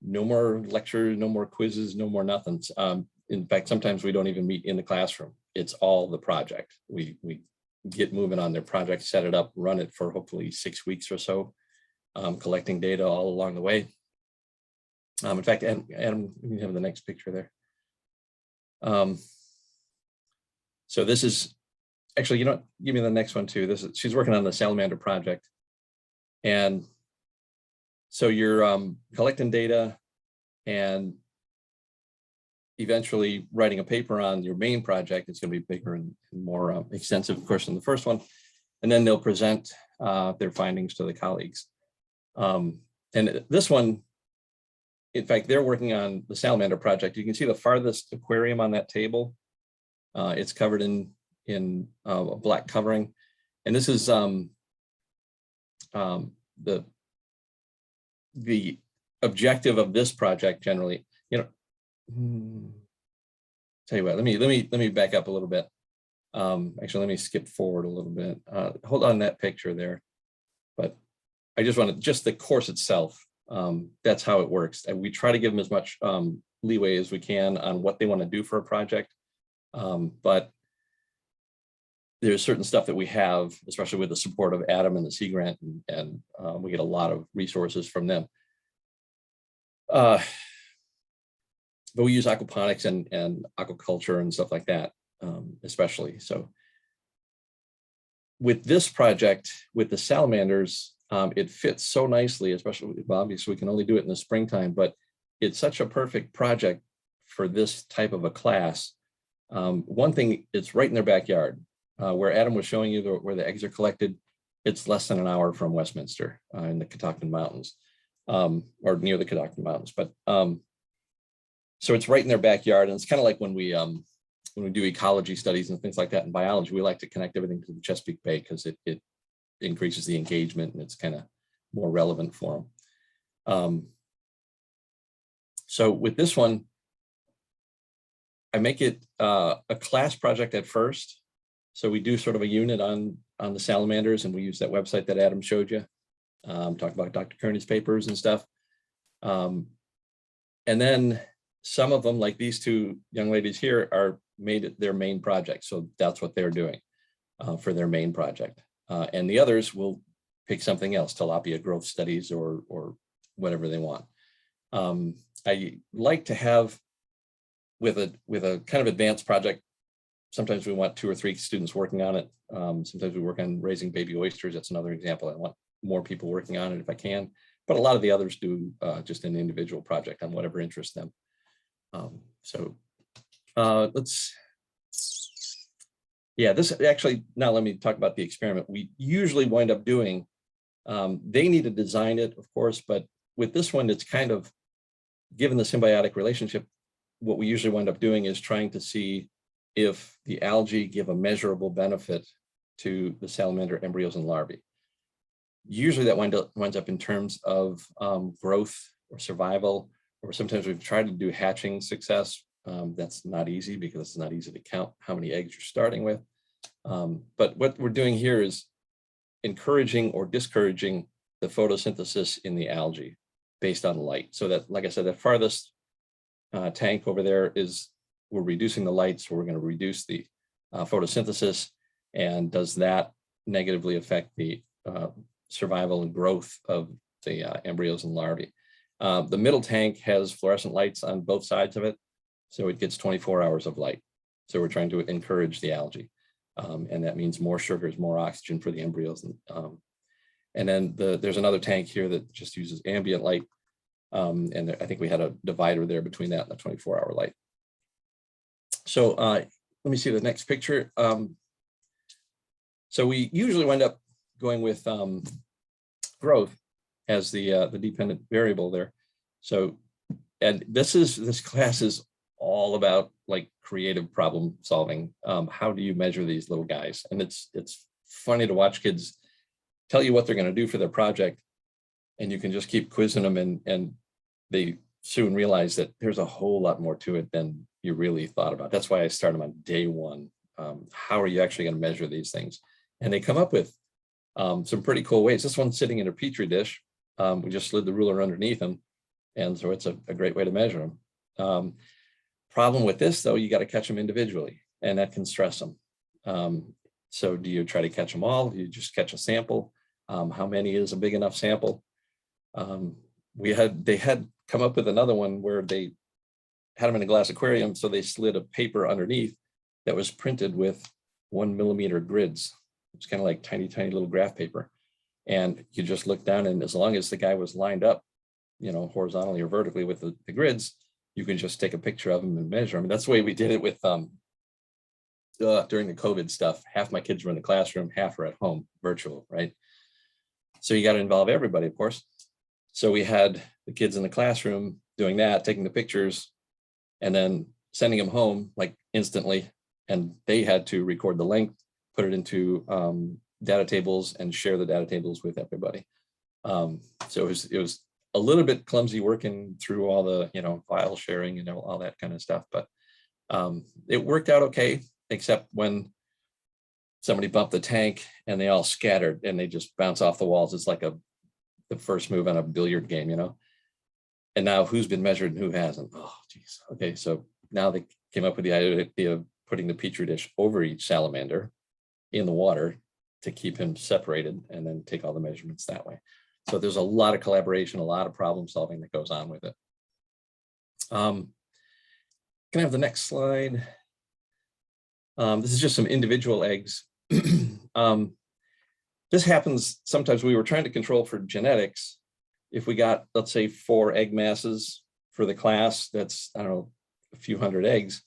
no more lectures, no more quizzes, no more nothings. In fact, sometimes we don't even meet in the classroom. It's all the project. We get moving on their project, set it up, run it for hopefully 6 weeks or so, collecting data all along the way. In fact, Adam, you have the next picture there. So this is actually, give me the next one too. She's working on the Salamander Project. And so you're collecting data, and eventually writing a paper on your main project, it's going to be bigger and more extensive, of course, than the first one. And then they'll present their findings to the colleagues. And this one, in fact, they're working on the Salamander Project. You can see the farthest aquarium on that table. It's covered in a black covering. And this is the objective of this project generally. Tell you what, let me back up a little bit. Actually, let me skip forward a little bit. Hold on that picture there. But I just want to, just the course itself, that's how it works. And we try to give them as much leeway as we can on what they want to do for a project. But there's certain stuff that we have, especially with the support of Adam and the Sea Grant, and we get a lot of resources from them. But we use aquaponics and aquaculture and stuff like that, especially. So with this project, with the salamanders, it fits so nicely, especially, obviously we can only do it in the springtime, but it's such a perfect project for this type of a class. One thing, it's right in their backyard. Where Adam was showing you where the eggs are collected, it's less than an hour from Westminster in the Catoctin Mountains, or near the Catoctin Mountains. But so it's right in their backyard, and it's kind of like when we do ecology studies and things like that in biology, we like to connect everything to the Chesapeake Bay because it increases the engagement and it's kind of more relevant for them. So with this one, I make it a class project at first. So we do sort of a unit on the salamanders, and we use that website that Adam showed you, talk about Dr. Kearney's papers and stuff. And then some of them, like these two young ladies here, are made it their main project. So that's what they're doing for their main project. And the others will pick something else, tilapia growth studies or whatever they want. I like to have, with a kind of advanced project, sometimes we want 2 or 3 students working on it. Sometimes we work on raising baby oysters. That's another example. I want more people working on it if I can. But a lot of the others do just an individual project on whatever interests them. This actually, now let me talk about the experiment. We usually wind up doing, they need to design it, of course, but with this one, it's kind of, given the symbiotic relationship, what we usually wind up doing is trying to see if the algae give a measurable benefit to the salamander embryos and larvae. Usually that winds up in terms of growth or survival, or sometimes we've tried to do hatching success. That's not easy because it's not easy to count how many eggs you're starting with. But what we're doing here is encouraging or discouraging the photosynthesis in the algae based on light. So that, like I said, the farthest tank over there is, we're reducing the light, so we're going to reduce the photosynthesis. And does that negatively affect the survival and growth of the embryos and larvae? The middle tank has fluorescent lights on both sides of it, so it gets 24 hours of light. So we're trying to encourage the algae. And that means more sugars, more oxygen for the embryos. And then there's another tank here that just uses ambient light. And I think we had a divider there between that and the 24-hour light. So let me see the next picture. So we usually wind up going with growth as the dependent variable there. So, and this class is all about like creative problem solving. How do you measure these little guys? And it's funny to watch kids tell you what they're going to do for their project, and you can just keep quizzing them, and they soon realize that there's a whole lot more to it than you really thought about. That's why I start them on day one. How are you actually going to measure these things? And they come up with some pretty cool ways. This one's sitting in a petri dish. We just slid the ruler underneath them, and so it's a great way to measure them. Problem with this, though, you got to catch them individually, and that can stress them. So do you try to catch them all? Do you just catch a sample? How many is a big enough sample? They had come up with another one where they had them in a glass aquarium, so they slid a paper underneath that was printed with 1 millimeter grids. It's kind of like tiny little graph paper. And you just look down, and as long as the guy was lined up, horizontally or vertically with the grids, you can just take a picture of them and measure them. And that's the way we did it with during the COVID stuff. Half my kids were in the classroom, half were at home, virtual, right? So you got to involve everybody, of course. So we had the kids in the classroom doing that, taking the pictures, and then sending them home like instantly. And they had to record the length, put it into data tables, and share the data tables with everybody. So it was a little bit clumsy working through all the, you know, file sharing and all that kind of stuff, but it worked out okay, except when somebody bumped the tank and they all scattered and they just bounce off the walls. It's like the first move on a billiard game, you know. And now who's been measured and who hasn't? Oh, geez. Okay, so now they came up with the idea of putting the Petri dish over each salamander in the water to keep him separated and then take all the measurements that way. So there's a lot of collaboration, a lot of problem solving that goes on with it. Can I have the next slide? This is just some individual eggs. This happens sometimes. We were trying to control for genetics. If we got, let's say, 4 egg masses for the class, that's, I don't know, a few hundred eggs,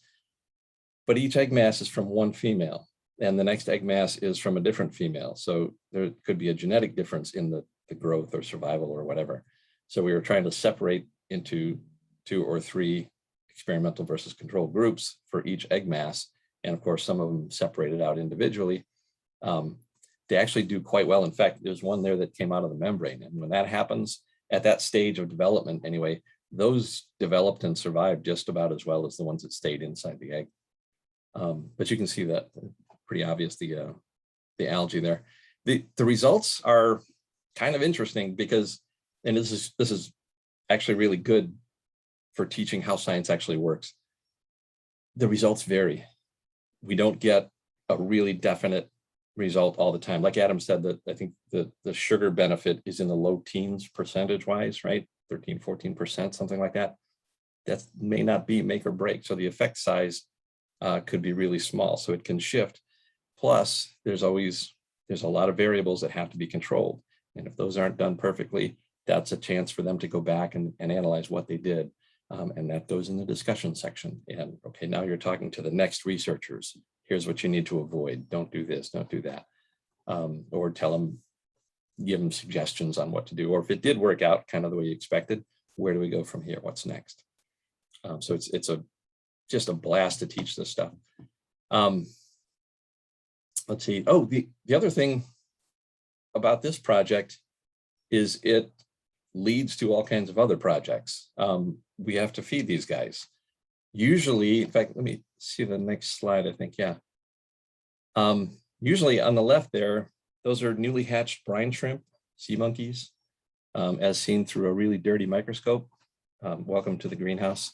but each egg mass is from one female and the next egg mass is from a different female. So there could be a genetic difference in the growth or survival or whatever. So we were trying to separate into 2 or 3 experimental versus control groups for each egg mass. And of course, some of them separated out individually. They actually do quite well. In fact, there's one there that came out of the membrane. And when that happens at that stage of development anyway, those developed and survived just about as well as the ones that stayed inside the egg. But you can see that pretty obvious, the algae there. The results are kind of interesting because, and this is actually really good for teaching how science actually works. The results vary. We don't get a really definite result all the time. Like Adam said, that I think the sugar benefit is in the low teens percentage wise, right? 13, 14%, something like that. That may not be make or break. So the effect size could be really small. So it can shift. Plus, there's a lot of variables that have to be controlled. And if those aren't done perfectly, that's a chance for them to go back and analyze what they did. And that goes in the discussion section. And okay, now you're talking to the next researchers. Here's what you need to avoid. Don't do this, don't do that. Or tell them, give them suggestions on what to do. Or if it did work out kind of the way you expected, where do we go from here? What's next? So it's just a blast to teach this stuff. Let's see. Oh, the other thing about this project is it leads to all kinds of other projects. We have to feed these guys. Usually, in fact, let me see the next slide, I think, yeah. Usually on the left there, those are newly hatched brine shrimp, sea monkeys, as seen through a really dirty microscope. Welcome to the greenhouse.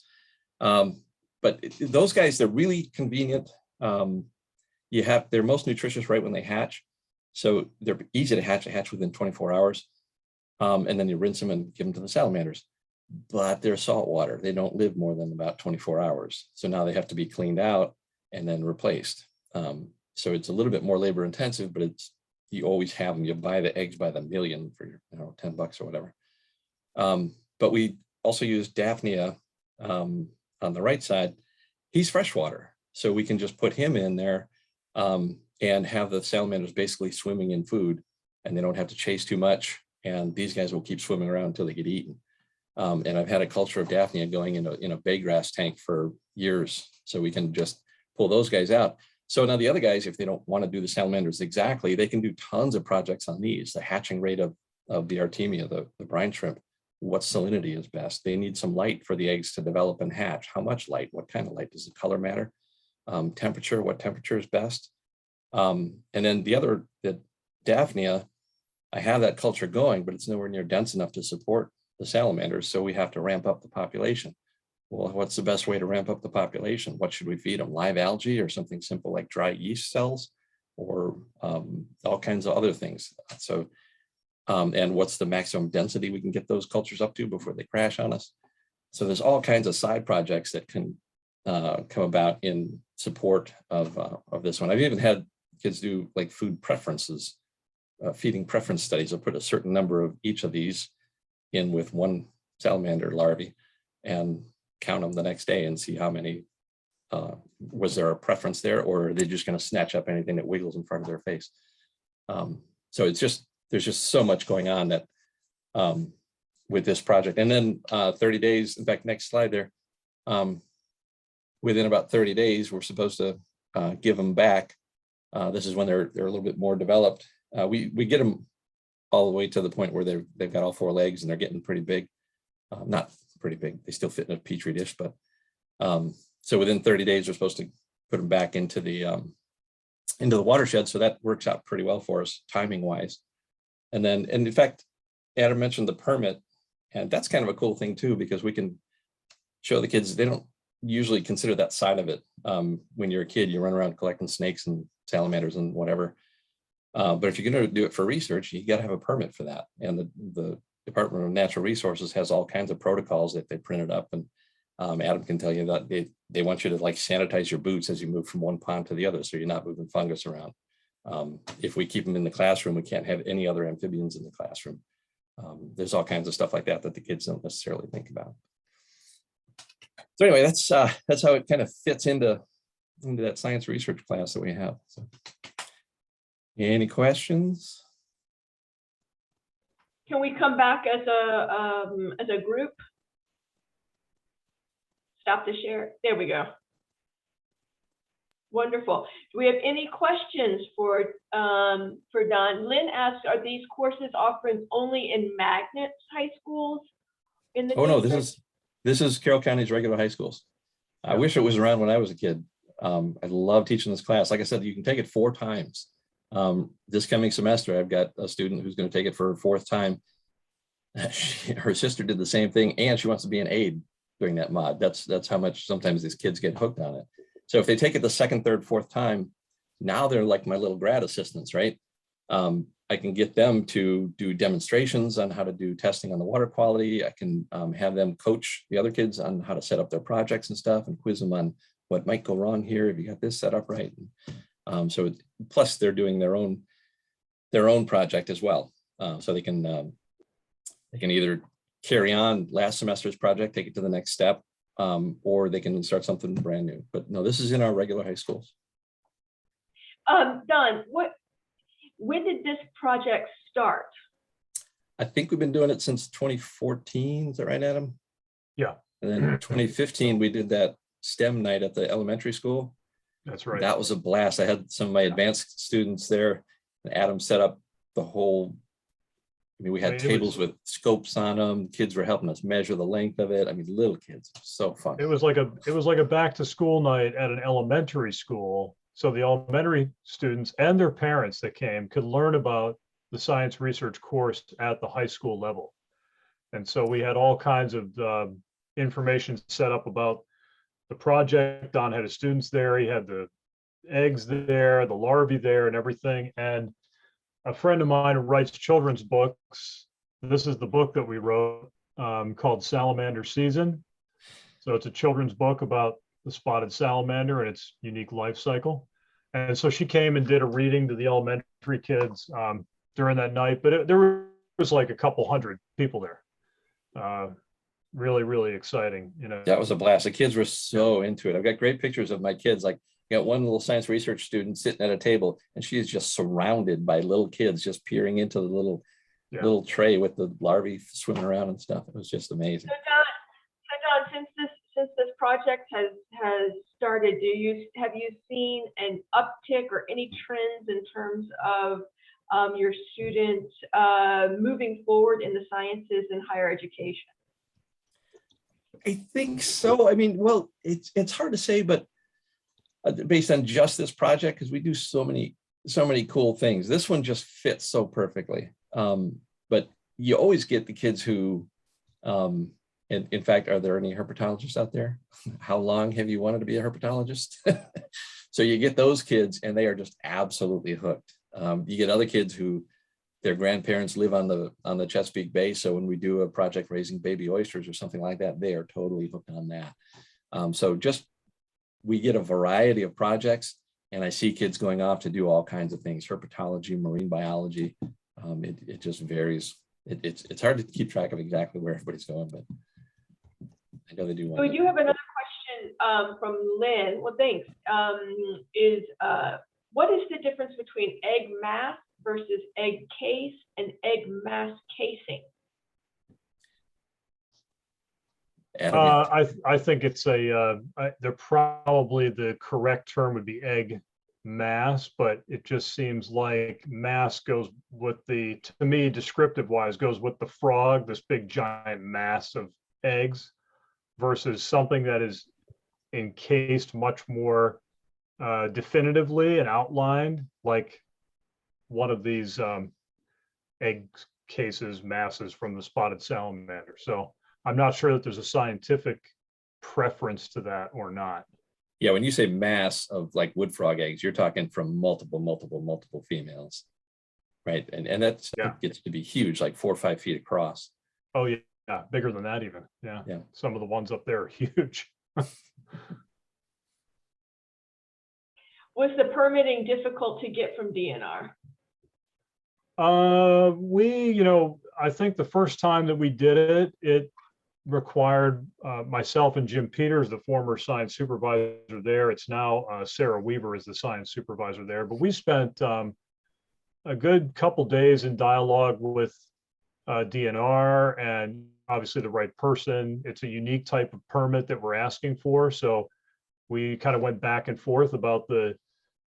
But those guys, they're really convenient. They're most nutritious right when they hatch. So they're easy to hatch. They hatch within 24 hours. And then you rinse them and give them to the salamanders. But they're saltwater. They don't live more than about 24 hours. So now they have to be cleaned out and then replaced. So it's a little bit more labor intensive, but you always have them. You buy the eggs by the million for $10 or whatever. But we also use Daphnia on the right side. He's freshwater. So we can just put him in there and have the salamanders basically swimming in food, and they don't have to chase too much. And these guys will keep swimming around until they get eaten. And I've had a culture of Daphnia going in a bay grass tank for years. So we can just pull those guys out. So now the other guys, if they don't want to do the salamanders exactly, they can do tons of projects on these. The hatching rate of the Artemia, the brine shrimp, what salinity is best. They need some light for the eggs to develop and hatch. How much light? What kind of light? Does the color matter? Temperature, what temperature is best? And then the Daphnia, I have that culture going, but it's nowhere near dense enough to support the salamanders. So we have to ramp up the population. Well, what's the best way to ramp up the population? What should we feed them? Live algae or something simple like dry yeast cells, or all kinds of other things. So, and what's the maximum density we can get those cultures up to before they crash on us? So there's all kinds of side projects that can come about in support of this one. I've even had kids do like food preferences, feeding preference studies. I'll put a certain number of each of these in with one salamander larvae and count them the next day and see how many, was there a preference there, or are they just going to snatch up anything that wiggles in front of their face? So it's just, there's just so much going on that with this project. And then 30 days, in fact, next slide there, within about 30 days, we're supposed to give them back. This is when they're a little bit more developed. We get them all the way to the point where they've got all 4 legs and they're getting pretty big. Not pretty big, they still fit in a petri dish, but so within 30 days, we're supposed to put them back into the watershed. So that works out pretty well for us timing wise. And then, and in fact, Adam mentioned the permit, and that's kind of a cool thing too, because we can show the kids, they don't usually consider that side of it. When you're a kid, you run around collecting snakes and salamanders and whatever. But if you're going to do it for research, you got to have a permit for that. And the Department of Natural Resources has all kinds of protocols that they printed up. And Adam can tell you that they want you to like sanitize your boots as you move from one pond to the other, so you're not moving fungus around. If we keep them in the classroom, we can't have any other amphibians in the classroom. There's all kinds of stuff like that that the kids don't necessarily think about. So anyway, that's how it kind of fits into that science research class that we have. So, any questions? Can we come back as a group? Stop the share. There we go. Wonderful. Do we have any questions for Don? Lynn asked, are these courses offered only in magnet high schools? Oh no, this is Carroll County's regular high schools. I wish it was around when I was a kid. I love teaching this class. Like I said, you can take it 4 times. This coming semester, I've got a student who's going to take it for her 4th time. Her sister did the same thing, and she wants to be an aide during that mod. That's how much sometimes these kids get hooked on it. So if they take it the 2nd, 3rd, 4th time, now they're like my little grad assistants, right? I can get them to do demonstrations on how to do testing on the water quality. I can have them coach the other kids on how to set up their projects and stuff, and quiz them on what might go wrong here if you got this set up right. So plus they're doing their own project as well. So they can either carry on last semester's project, take it to the next step, or they can start something brand new. But no, this is in our regular high schools. Don, when did this project start? I think we've been doing it since 2014. Is that right, Adam? Yeah. And then 2015, we did that STEM night at the elementary school. That's right. That was a blast. I had some of my advanced students there, and Adam set up the whole, I mean, we had tables with scopes on them. Kids were helping us measure the length of it. I mean, little kids, so fun. It was like a back to school night at an elementary school. So the elementary students and their parents that came could learn about the science research course at the high school level. And so we had all kinds of information set up about the project. Don had his students there. He had the eggs there, the larvae there, and everything. And a friend of mine who writes children's books, this is the book that we wrote called Salamander Season. So it's a children's book about the spotted salamander and its unique life cycle. And so she came and did a reading to the elementary kids during that night, but there was like a couple hundred people there. Really, really exciting. You know, that was a blast. The kids were so into it. I've got great pictures of my kids. Like, I got one little science research student sitting at a table, and she is just surrounded by little kids just peering into the little tray with the larvae swimming around and stuff. It was just amazing. So Don, since this project has started, have you seen an uptick or any trends in terms of your students moving forward in the sciences in higher education? I think so. I mean, well, it's hard to say, but based on just this project, because we do so many cool things. This one just fits so perfectly. But you always get the kids who, in fact, are there any herpetologists out there? How long have you wanted to be a herpetologist? So you get those kids, and they are just absolutely hooked. You get other kids who their grandparents live on the Chesapeake Bay. So when we do a project raising baby oysters or something like that, they are totally hooked on that. So we get a variety of projects, and I see kids going off to do all kinds of things, herpetology, marine biology. It just varies. It's hard to keep track of exactly where everybody's going, but I know they do So one. you have another question from Lynn. Well, thanks. What is the difference between egg mass versus egg case and egg mass casing? Adam, yeah. I think it's they're probably the correct term would be egg mass, but it just seems like mass goes with to me, descriptive wise, goes with the frog, this big giant mass of eggs, versus something that is encased much more definitively and outlined, like one of these egg cases masses from the spotted salamander. So I'm not sure that there's a scientific preference to that or not. Yeah, when you say mass of like wood frog eggs, you're talking from multiple females, right? And that's Yeah. it gets to be huge, like 4 or 5 feet across. Oh yeah, bigger than that even. Yeah. Yeah. Some of the ones up there are huge. Was the permitting difficult to get from DNR? I think the first time that we did it, it required myself and Jim Peters, the former science supervisor there. It's now Sarah Weaver is the science supervisor there. But we spent a good couple days in dialogue with DNR and obviously the right person. It's a unique type of permit that we're asking for. So we kind of went back and forth about the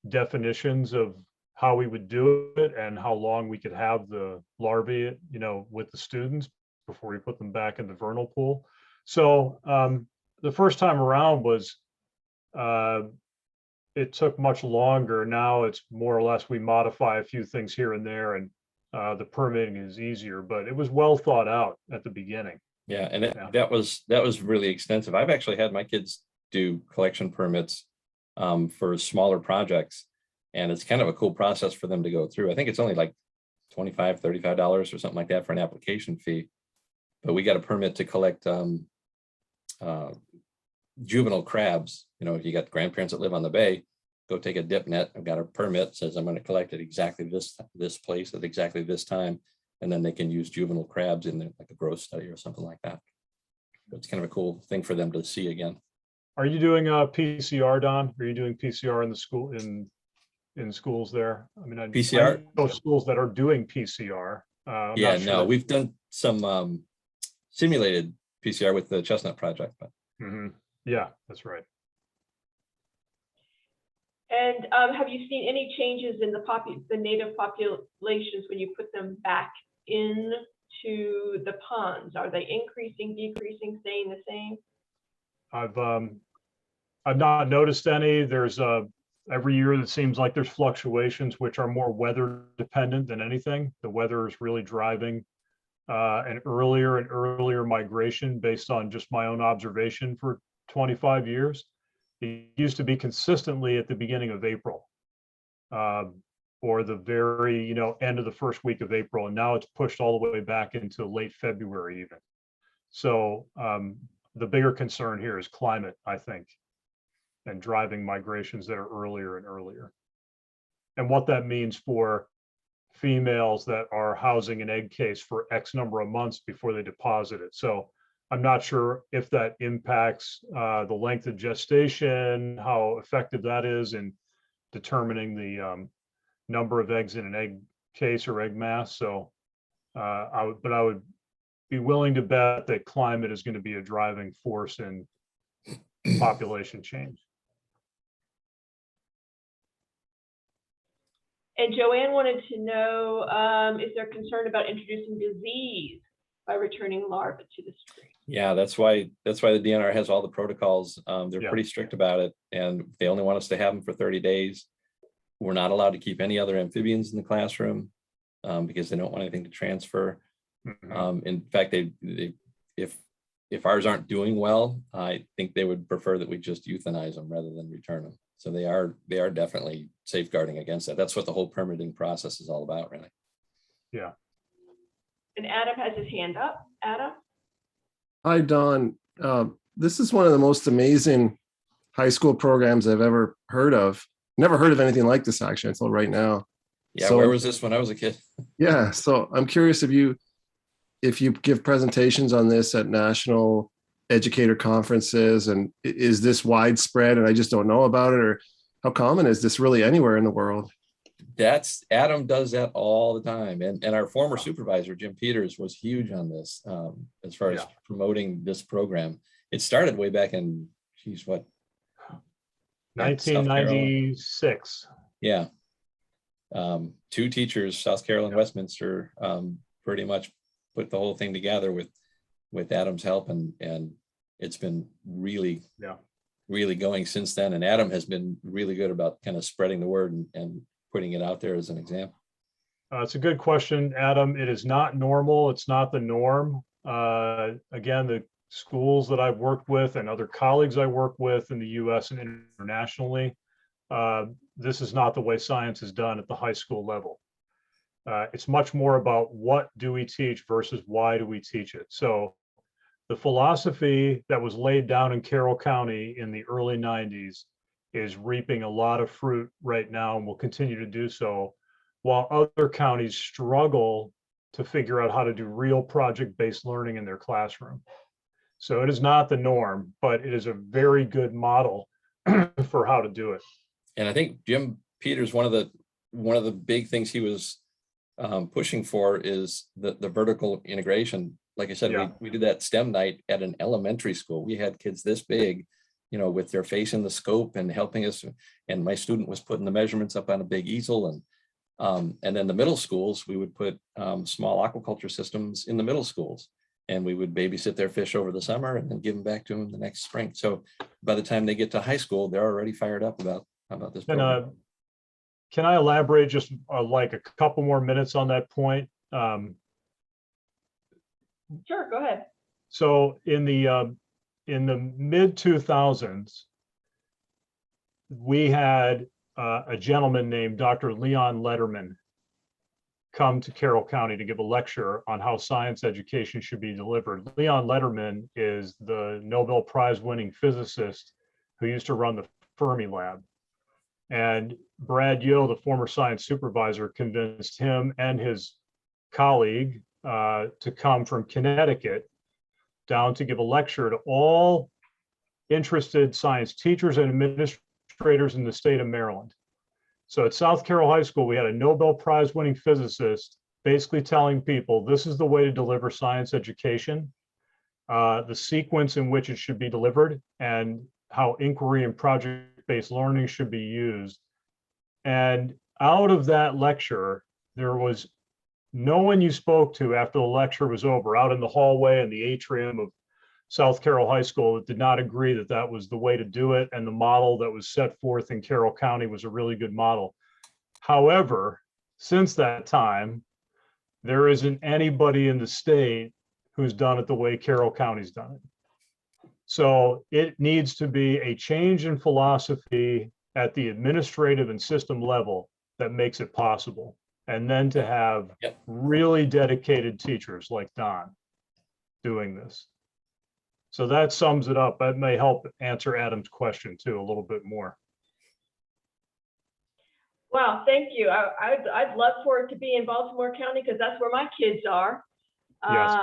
definitions of how we would do it and how long we could have the larvae, with the students before we put them back in the vernal pool. So the first time around was, it took much longer. Now it's more or less, we modify a few things here and there, and the permitting is easier, but it was well thought out at the beginning. Yeah, and that was really extensive. I've actually had my kids do collection permits for smaller projects, and it's kind of a cool process for them to go through. I think it's only like $25, $35 or something like that for an application fee. But we got a permit to collect juvenile crabs. If you got grandparents that live on the bay, go take a dip net. I've got a permit, says I'm going to collect it exactly this place at exactly this time. And then they can use juvenile crabs in like a growth study or something like that. But it's kind of a cool thing for them to see again. Are you doing PCR, Don? Are you doing PCR in the school in schools there? I mean, PCR? I know schools that are doing PCR. Yeah, no, we've done some simulated PCR with the Chestnut Project, but yeah, that's right. And have you seen any changes in the native populations when you put them back into the ponds? Are they increasing, decreasing, staying the same? I've not noticed any. There's every year it seems like there's fluctuations which are more weather dependent than anything. The weather is really driving an earlier and earlier migration based on just my own observation for 25 years. It used to be consistently at the beginning of April or the very, end of the first week of April. And now it's pushed all the way back into late February even. So the bigger concern here is climate, I think, and driving migrations that are earlier and earlier. And what that means for females that are housing an egg case for X number of months before they deposit it. So I'm not sure if that impacts the length of gestation, how effective that is in determining the number of eggs in an egg case or egg mass. So I would be willing to bet that climate is going to be a driving force in population change. And Joanne wanted to know, is there concern about introducing disease by returning larvae to the stream? Yeah, that's why the DNR has all the protocols. They're pretty strict about it, and they only want us to have them for 30 days. We're not allowed to keep any other amphibians in the classroom because they don't want anything to transfer. In fact, if ours aren't doing well, I think they would prefer that we just euthanize them rather than return them. So they are definitely safeguarding against that. That's what the whole permitting process is all about, really. Yeah. And Adam has his hand up. Adam? Hi, Don. This is one of the most amazing high school programs I've ever heard of. Never heard of anything like this actually until right now. Yeah, so, where was this when I was a kid? Yeah, so I'm curious if you give presentations on this at national educator conferences, and is this widespread and I just don't know about it, or how common is this really anywhere in the world? Adam does that all the time. And our former supervisor, Jim Peters, was huge on this as far as promoting this program. It started way back in, geez, what? 1996. Yeah. Two teachers, South Carroll and Westminster, pretty much put the whole thing together with Adam's help, and it's been really going since then. And Adam has been really good about kind of spreading the word and putting it out there as an example. It's a good question, Adam. It is not normal. It's not the norm. Again, the schools that I've worked with and other colleagues I work with in the US and internationally, this is not the way science is done at the high school level. It's much more about what do we teach versus why do we teach it. So the philosophy that was laid down in Carroll County in the early 90s is reaping a lot of fruit right now and will continue to do so, while other counties struggle to figure out how to do real project-based learning in their classroom. So it is not the norm, but it is a very good model for how to do it. And I think Jim Peters, one of the big things he was pushing for is the vertical integration. Like I said, we did that STEM night at an elementary school. We had kids this big, with their face in the scope and helping us. And my student was putting the measurements up on a big easel. And then the middle schools, we would put small aquaculture systems in the middle schools, and we would babysit their fish over the summer and then give them back to them the next spring. So by the time they get to high school, they're already fired up about this program. And can I elaborate just like a couple more minutes on that point? Sure, go ahead. So in the mid 2000s, we had a gentleman named Dr. Leon Letterman come to Carroll County to give a lecture on how science education should be delivered. Leon Letterman is the Nobel Prize winning physicist who used to run the Fermi lab. And Brad Yo, the former science supervisor, convinced him and his colleague to come from Connecticut down to give a lecture to all interested science teachers and administrators in the state of Maryland. So at South Carroll High School, we had a Nobel Prize winning physicist basically telling people this is the way to deliver science education, the sequence in which it should be delivered, and how inquiry and project-based learning should be used. And out of that lecture, there was no one you spoke to after the lecture was over, out in the hallway in the atrium of South Carroll High School, that did not agree that that was the way to do it, and the model that was set forth in Carroll County was a really good model. However, since that time, there isn't anybody in the state who's done it the way Carroll County's done it. So it needs to be a change in philosophy at the administrative and system level that makes it possible. And then to have really dedicated teachers like Don doing this. So that sums it up. That may help answer Adam's question too a little bit more. Wow, thank you. I'd love for it to be in Baltimore County because that's where my kids are. Yes.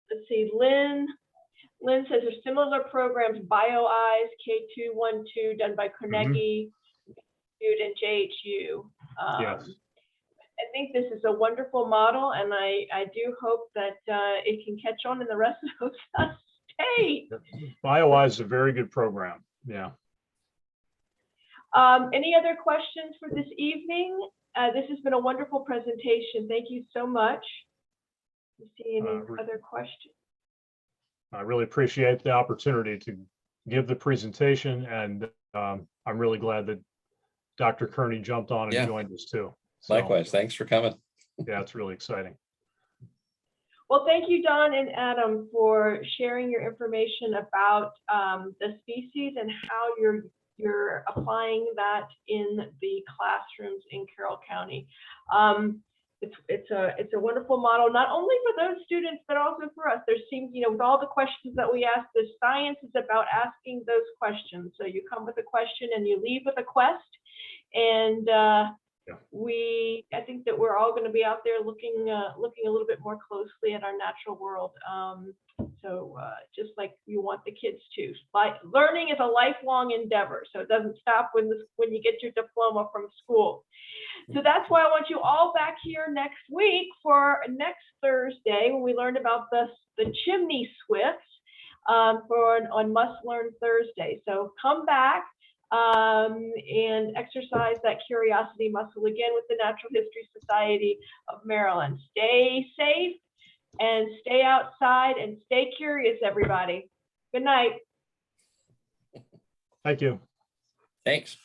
Let's see, Lynn says there's similar programs, BioEyes, K212, done by Carnegie, Newt, and JHU. Yes. I think this is a wonderful model, and I do hope that it can catch on in the rest of the state. BioEyes is a very good program. Yeah. Any other questions for this evening? This has been a wonderful presentation. Thank you so much. Do you see any other questions? I really appreciate the opportunity to give the presentation, and I'm really glad that Dr. Kearney jumped on and joined us too. So, likewise, thanks for coming. Yeah, it's really exciting. Well, thank you, Don and Adam, for sharing your information about the species and how you're applying that in the classrooms in Carroll County. It's a wonderful model, not only for those students, but also for us. There seems, with all the questions that we ask, the science is about asking those questions. So you come with a question and you leave with a quest. And I think that we're all going to be out there looking a little bit more closely at our natural world. So just like you want the kids to. Learning is a lifelong endeavor, so it doesn't stop when you get your diploma from school. So that's why I want you all back here next week for next Thursday when we learn about the chimney swifts on Must Learn Thursday. So come back and exercise that curiosity muscle again with the Natural History Society of Maryland. Stay safe and stay outside and stay curious, everybody. Good night. Thank you. Thanks.